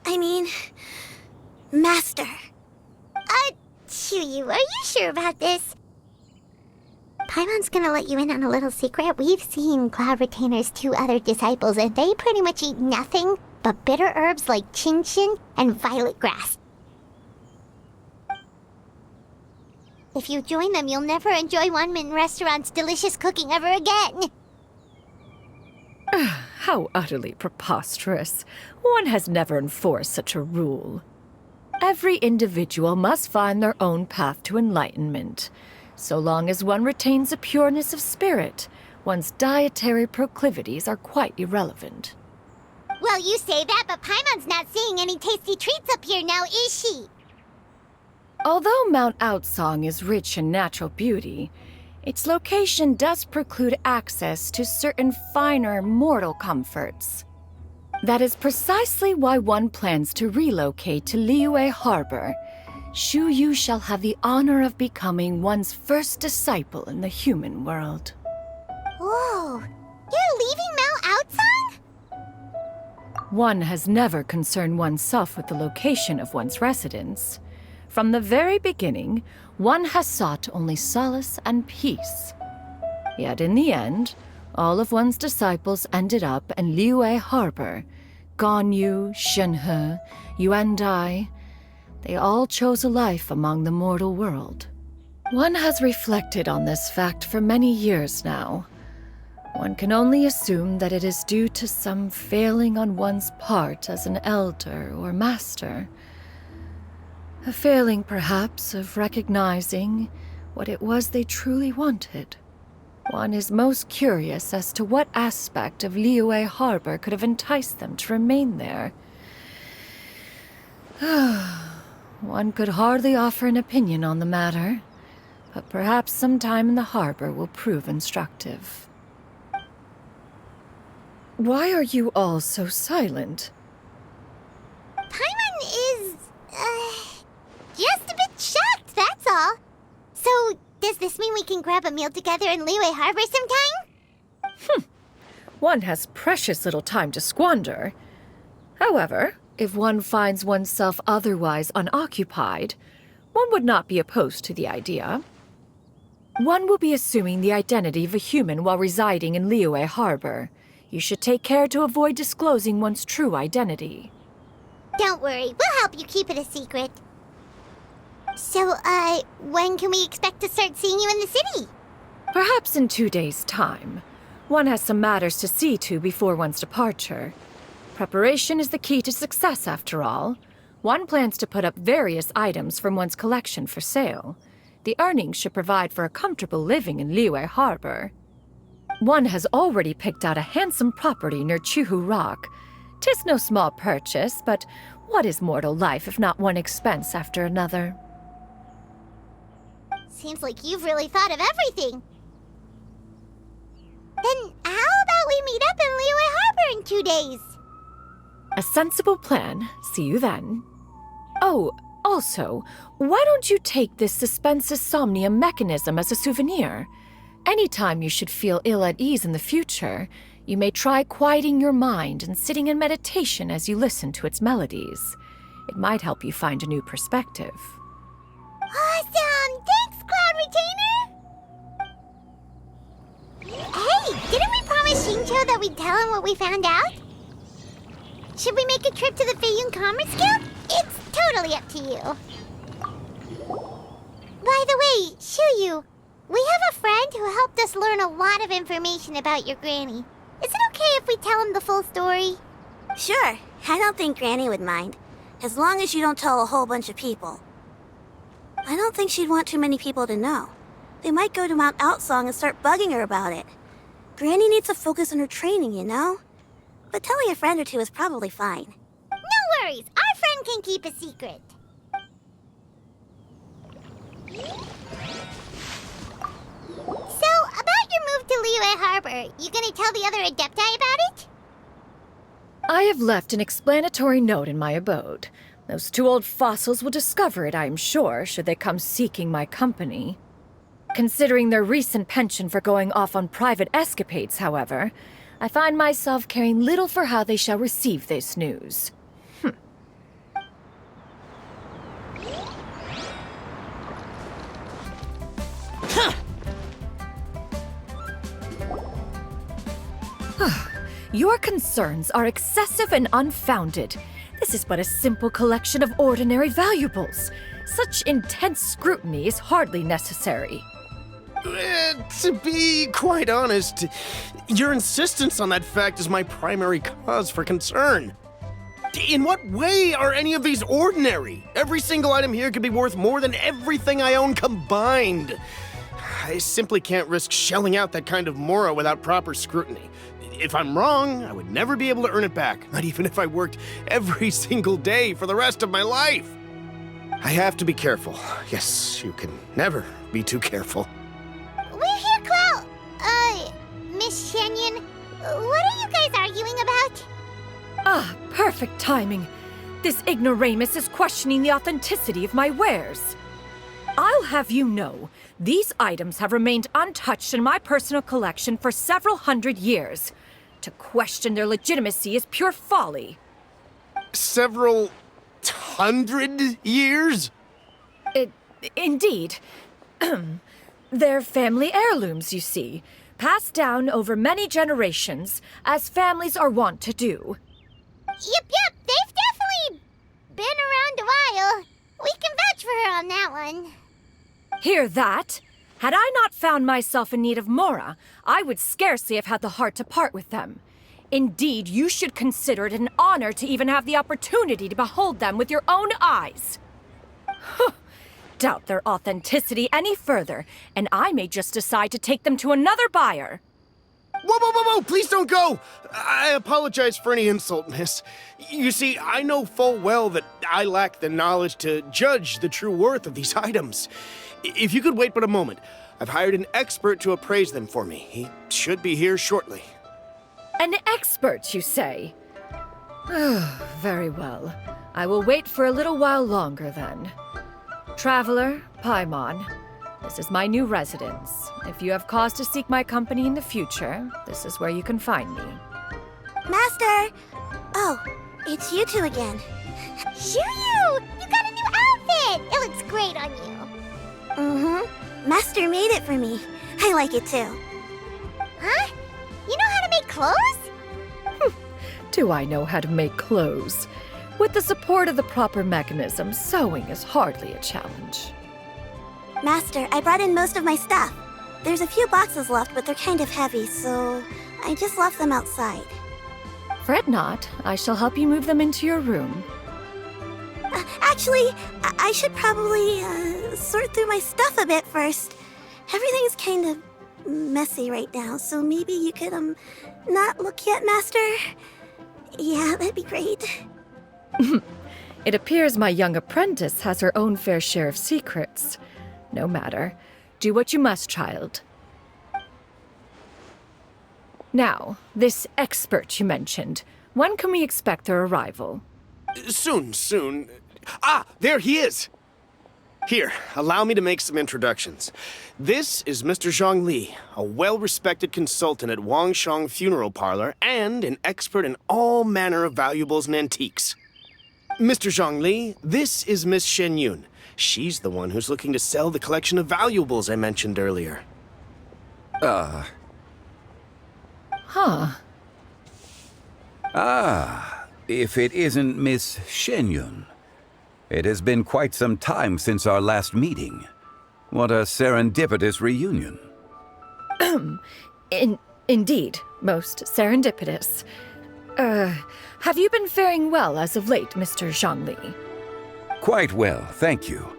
I mean, Master. Xianyun, are you sure about this? Paimon's gonna let you in on a little secret. We've seen Cloud Retainer's 2 other disciples, and they pretty much eat nothing but bitter herbs like Genshin and violet grass. If you join them, you'll never enjoy Wanmin Restaurant's delicious cooking ever again. How utterly preposterous. One has never enforced such a rule. Every individual must find their own path to enlightenment. So long as one retains a pureness of spirit, one's dietary proclivities are quite irrelevant. Well, you say that, but Paimon's not seeing any tasty treats up here now, is she? Although Mount Outsong is rich in natural beauty, its location does preclude access to certain finer mortal comforts. That is precisely why one plans to relocate to Liyue Harbor. Xianyun shall have the honor of becoming one's first disciple in the human world. Whoa, you're leaving Mount Outsong? One has never concerned oneself with the location of one's residence. From the very beginning, one has sought only solace and peace. Yet in the end, all of one's disciples ended up in Liyue Harbor. Ganyu, Shenhe, Yuendai, they all chose a life among the mortal world. One has reflected on this fact for many years now. One can only assume that it is due to some failing on one's part as an elder or master. A failing, perhaps, of recognizing what it was they truly wanted. One is most curious as to what aspect of Liyue Harbor could have enticed them to remain there. One could hardly offer an opinion on the matter, but perhaps some time in the harbor will prove instructive. Why are you all so silent? Paimon is, just a bit shocked, that's all. So, does this mean we can grab a meal together in Liyue Harbor sometime? One has precious little time to squander. However, if one finds oneself otherwise unoccupied, one would not be opposed to the idea. One will be assuming the identity of a human while residing in Liyue Harbor. You should take care to avoid disclosing one's true identity. Don't worry, we'll help you keep it a secret. So, when can we expect to start seeing you in the city? Perhaps in 2 days' time. One has some matters to see to before one's departure. Preparation is the key to success, after all. One plans to put up various items from one's collection for sale. The earnings should provide for a comfortable living in Liyue Harbor. One has already picked out a handsome property near Chuhu Rock. 'Tis no small purchase, but what is mortal life if not one expense after another? Seems like you've really thought of everything. Then how about we meet up in Liyue Harbor in 2 days? A sensible plan. See you then. Oh, also, why don't you take this suspensus somnium mechanism as a souvenir? Anytime you should feel ill at ease in the future, you may try quieting your mind and sitting in meditation as you listen to its melodies. It might help you find a new perspective. Awesome! Thanks, Cloud Retainer! Hey, didn't we promise Shincho that we'd tell him what we found out? Should we make a trip to the Xianyun Commerce Guild? It's totally up to you. By the way, Xianyun, we have a friend who helped us learn a lot of information about your granny. Is it okay if we tell him the full story? Sure, I don't think Granny would mind. As long as you don't tell a whole bunch of people. I don't think she'd want too many people to know. They might go to Mount Outsong and start bugging her about it. Granny needs to focus on her training, you know? But telling a friend or two is probably fine. No worries, our friend can keep a secret. So, about your move to Liyue Harbor, you gonna tell the other Adepti about it? I have left an explanatory note in my abode. Those 2 old fossils will discover it, I am sure, should they come seeking my company. Considering their recent penchant for going off on private escapades, however, I find myself caring little for how they shall receive this news. Your concerns are excessive and unfounded. This is but a simple collection of ordinary valuables. Such intense scrutiny is hardly necessary. To be quite honest, your insistence on that fact is my primary cause for concern. In what way are any of these ordinary? Every single item here could be worth more than everything I own combined. I simply can't risk shelling out that kind of mora without proper scrutiny. If I'm wrong, I would never be able to earn it back, not even if I worked every single day for the rest of my life. I have to be careful. Yes, you can never be too careful. We're here, Cloud. Miss Xianyun, what are you guys arguing about? Ah, perfect timing. This ignoramus is questioning the authenticity of my wares. I'll have you know, these items have remained untouched in my personal collection for several hundred years. To question their legitimacy is pure folly. Several hundred years? Indeed. They're family heirlooms, you see, passed down over many generations, as families are wont to do. Yep, they've definitely been around a while. We can vouch for her on that one. Hear that? Had I not found myself in need of mora, I would scarcely have had the heart to part with them. Indeed, you should consider it an honor to even have the opportunity to behold them with your own eyes. Doubt their authenticity any further, and I may just decide to take them to another buyer. Whoa, whoa, whoa, whoa! Please don't go! I apologize for any insult, miss. You see, I know full well that I lack the knowledge to judge the true worth of these items. If you could wait but a moment, I've hired an expert to appraise them for me. He should be here shortly. An expert, you say? Very well. I will wait for a little while longer then. Traveler, Paimon, this is my new residence. If you have cause to seek my company in the future, this is where you can find me. Master! Oh, it's you two again. Xianyun! You got a new outfit! It looks great on you. Mm-hmm. Master made it for me. I like it too. Huh? You know how to make clothes? Do I know how to make clothes? With the support of the proper mechanism, sewing is hardly a challenge. Master, I brought in most of my stuff. There's a few boxes left, but they're kind of heavy, so I just left them outside. Fret not. I shall help you move them into your room. Actually, I should probably sort through my stuff a bit first. Everything's kind of messy right now, so maybe you could, not look yet, Master? Yeah, that'd be great. It appears my young apprentice has her own fair share of secrets. No matter. Do what you must, child. Now, this expert you mentioned, when can we expect their arrival? Soon. Ah, there he is! Here, allow me to make some introductions. This is Mr. Zhongli, a well-respected consultant at Wangshang Funeral Parlor and an expert in all manner of valuables and antiques. Mr. Zhongli, this is Miss Xianyun. She's the one who's looking to sell the collection of valuables I mentioned earlier. Huh. If it isn't Miss Xianyun. It has been quite some time since our last meeting. What a serendipitous reunion. Indeed, most serendipitous. Have you been faring well as of late, Mr. Zhongli? Quite well, thank you.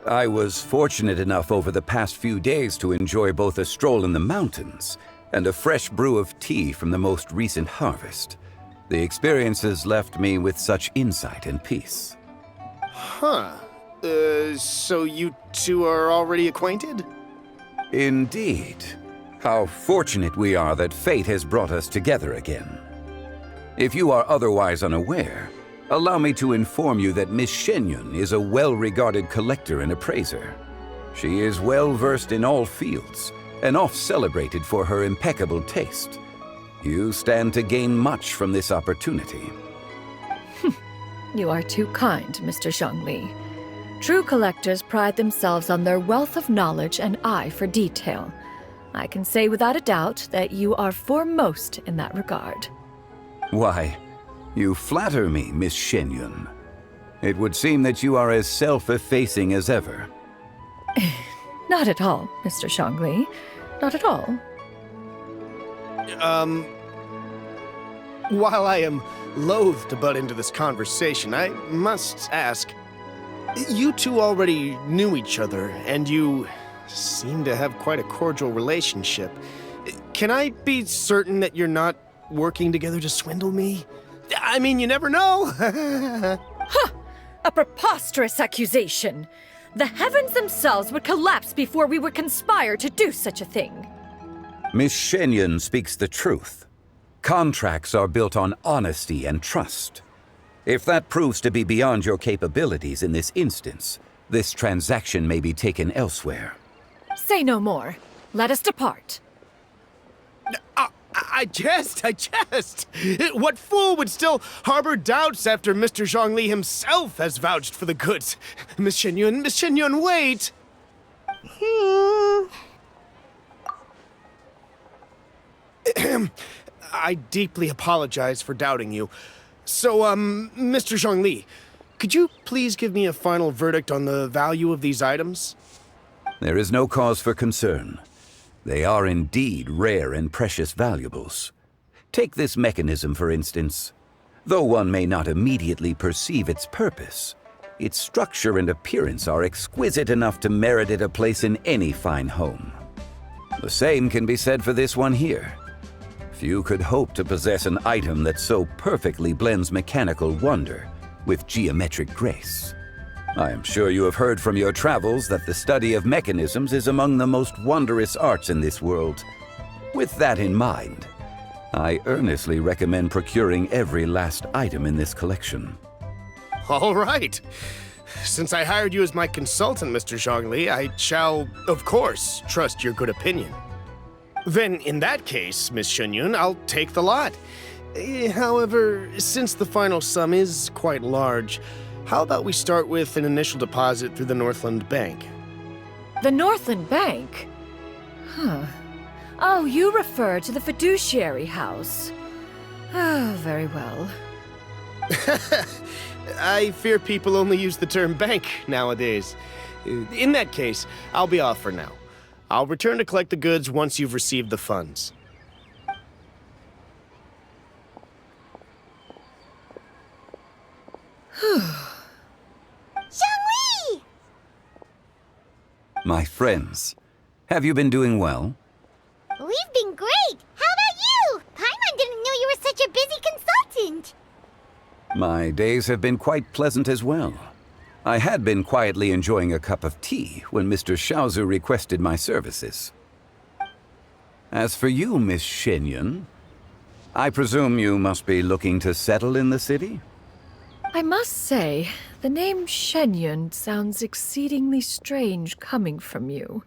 I was fortunate enough over the past few days to enjoy both a stroll in the mountains and a fresh brew of tea from the most recent harvest. The experiences left me with such insight and peace. Huh. So you two are already acquainted? Indeed. How fortunate we are that fate has brought us together again. If you are otherwise unaware, allow me to inform you that Miss Xianyun is a well-regarded collector and appraiser. She is well-versed in all fields, and oft-celebrated for her impeccable taste. You stand to gain much from this opportunity. You are too kind, Mr. Zhongli. True collectors pride themselves on their wealth of knowledge and eye for detail. I can say without a doubt that you are foremost in that regard. Why, you flatter me, Miss Xianyun. It would seem that you are as self-effacing as ever. Not at all, Mr. Zhongli. Not at all. While I am loath to butt into this conversation, I must ask, you two already knew each other, and you seem to have quite a cordial relationship. Can I be certain that you're not working together to swindle me? I mean, you never know. Huh! A preposterous accusation. The heavens themselves would collapse before we would conspire to do such a thing. Miss Xianyun speaks the truth. Contracts are built on honesty and trust. If that proves to be beyond your capabilities in this instance, this transaction may be taken elsewhere. Say no more. Let us depart. I jest. What fool would still harbor doubts after Mr. Zhongli himself has vouched for the goods? Miss Xianyun, wait! I deeply apologize for doubting you. So, Mr. Zhongli, could you please give me a final verdict on the value of these items? There is no cause for concern. They are indeed rare and precious valuables. Take this mechanism, for instance. Though one may not immediately perceive its purpose, Its structure and appearance are exquisite enough to merit it a place in any fine home. The same can be said for this one here. Few could hope to possess an item that so perfectly blends mechanical wonder with geometric grace. I am sure you have heard from your travels that the study of mechanisms is among the most wondrous arts in this world. With that in mind, I earnestly recommend procuring every last item in this collection. All right. Since I hired you as my consultant, Mr. Zhongli, I shall, of course, trust your good opinion. Then, in that case, Miss Xianyun, I'll take the lot. However, since the final sum is quite large, how about we start with an initial deposit through the Northland Bank? The Northland Bank? Huh. Oh, you refer to the fiduciary house. Oh, very well. I fear people only use the term bank nowadays. In that case, I'll be off for now. I'll return to collect the goods once you've received the funds. Zhongli! My friends, have you been doing well? We've been great! How about you? Paimon didn't know you were such a busy consultant! My days have been quite pleasant as well. I had been quietly enjoying a cup of tea when Mr. Xiaozu requested my services. As for you, Miss Xianyun, I presume you must be looking to settle in the city? I must say, the name Xianyun sounds exceedingly strange coming from you.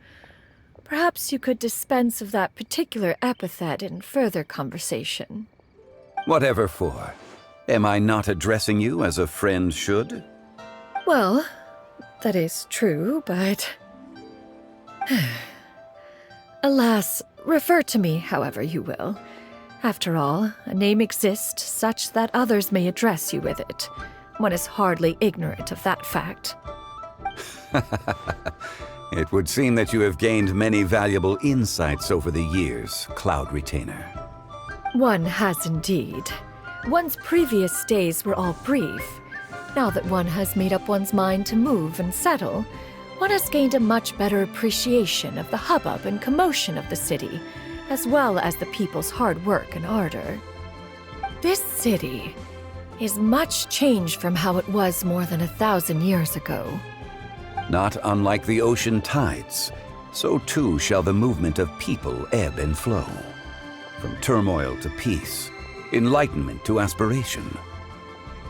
Perhaps you could dispense of that particular epithet in further conversation. Whatever for. Am I not addressing you as a friend should? Well, that is true, but... Alas, refer to me however you will. After all, a name exists such that others may address you with it. One is hardly ignorant of that fact. It would seem that you have gained many valuable insights over the years, Cloud Retainer. One has indeed. One's previous days were all brief. Now that one has made up one's mind to move and settle, one has gained a much better appreciation of the hubbub and commotion of the city, as well as the people's hard work and ardor. This city is much changed from how it was more than 1,000 years ago. Not unlike the ocean tides, so too shall the movement of people ebb and flow. From turmoil to peace, enlightenment to aspiration.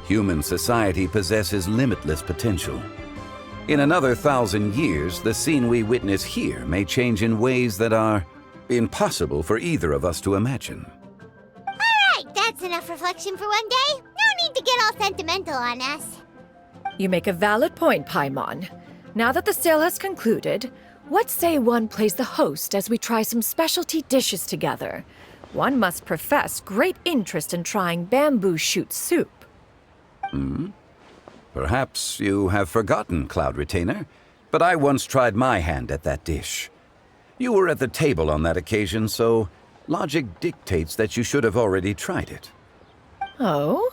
Human society possesses limitless potential. In another 1,000 years, the scene we witness here may change in ways that are impossible for either of us to imagine. Alright, that's enough reflection for one day. No need to get all sentimental on us. You make a valid point, Paimon. Now that the sale has concluded, what say one plays the host as we try some specialty dishes together? One must profess great interest in trying bamboo shoot soup. Perhaps you have forgotten, Cloud Retainer, but I once tried my hand at that dish. You were at the table on that occasion, so logic dictates that you should have already tried it. Oh?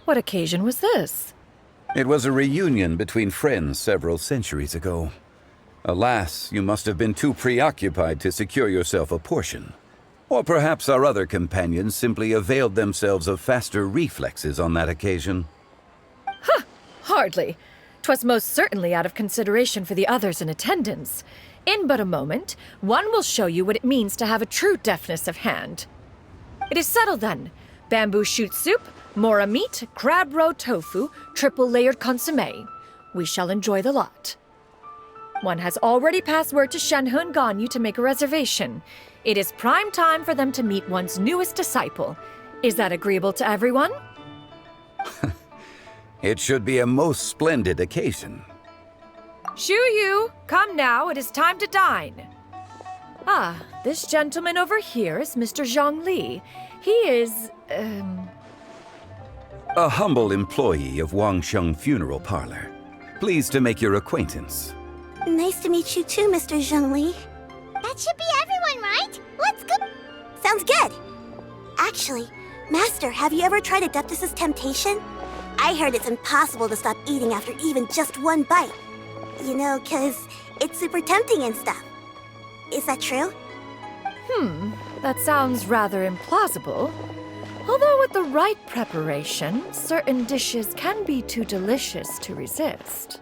What occasion was this? It was a reunion between friends several centuries ago. Alas, you must have been too preoccupied to secure yourself a portion. Or perhaps our other companions simply availed themselves of faster reflexes on that occasion. Huh! Hardly. 'Twas most certainly out of consideration for the others in attendance. In but a moment, one will show you what it means to have a true deftness of hand. It is settled then. Bamboo shoot soup, mora meat, crab roe tofu, triple-layered consommé. We shall enjoy the lot. One has already passed word to Shenhe and Ganyu to make a reservation. It is prime time for them to meet one's newest disciple. Is that agreeable to everyone? It should be a most splendid occasion. Shu Yu, come now, it is time to dine. Ah, this gentleman over here is Mr. Zhongli. He is, A humble employee of Wangsheng Funeral Parlor. Pleased to make your acquaintance. Nice to meet you too, Mr. Zhongli. That should be everyone, right? Let's go! Sounds good! Actually, Master, have you ever tried Adeptus' Temptation? I heard it's impossible to stop eating after even just one bite. You know, 'cause it's super tempting and stuff. Is that true? That sounds rather implausible. Although with the right preparation, certain dishes can be too delicious to resist.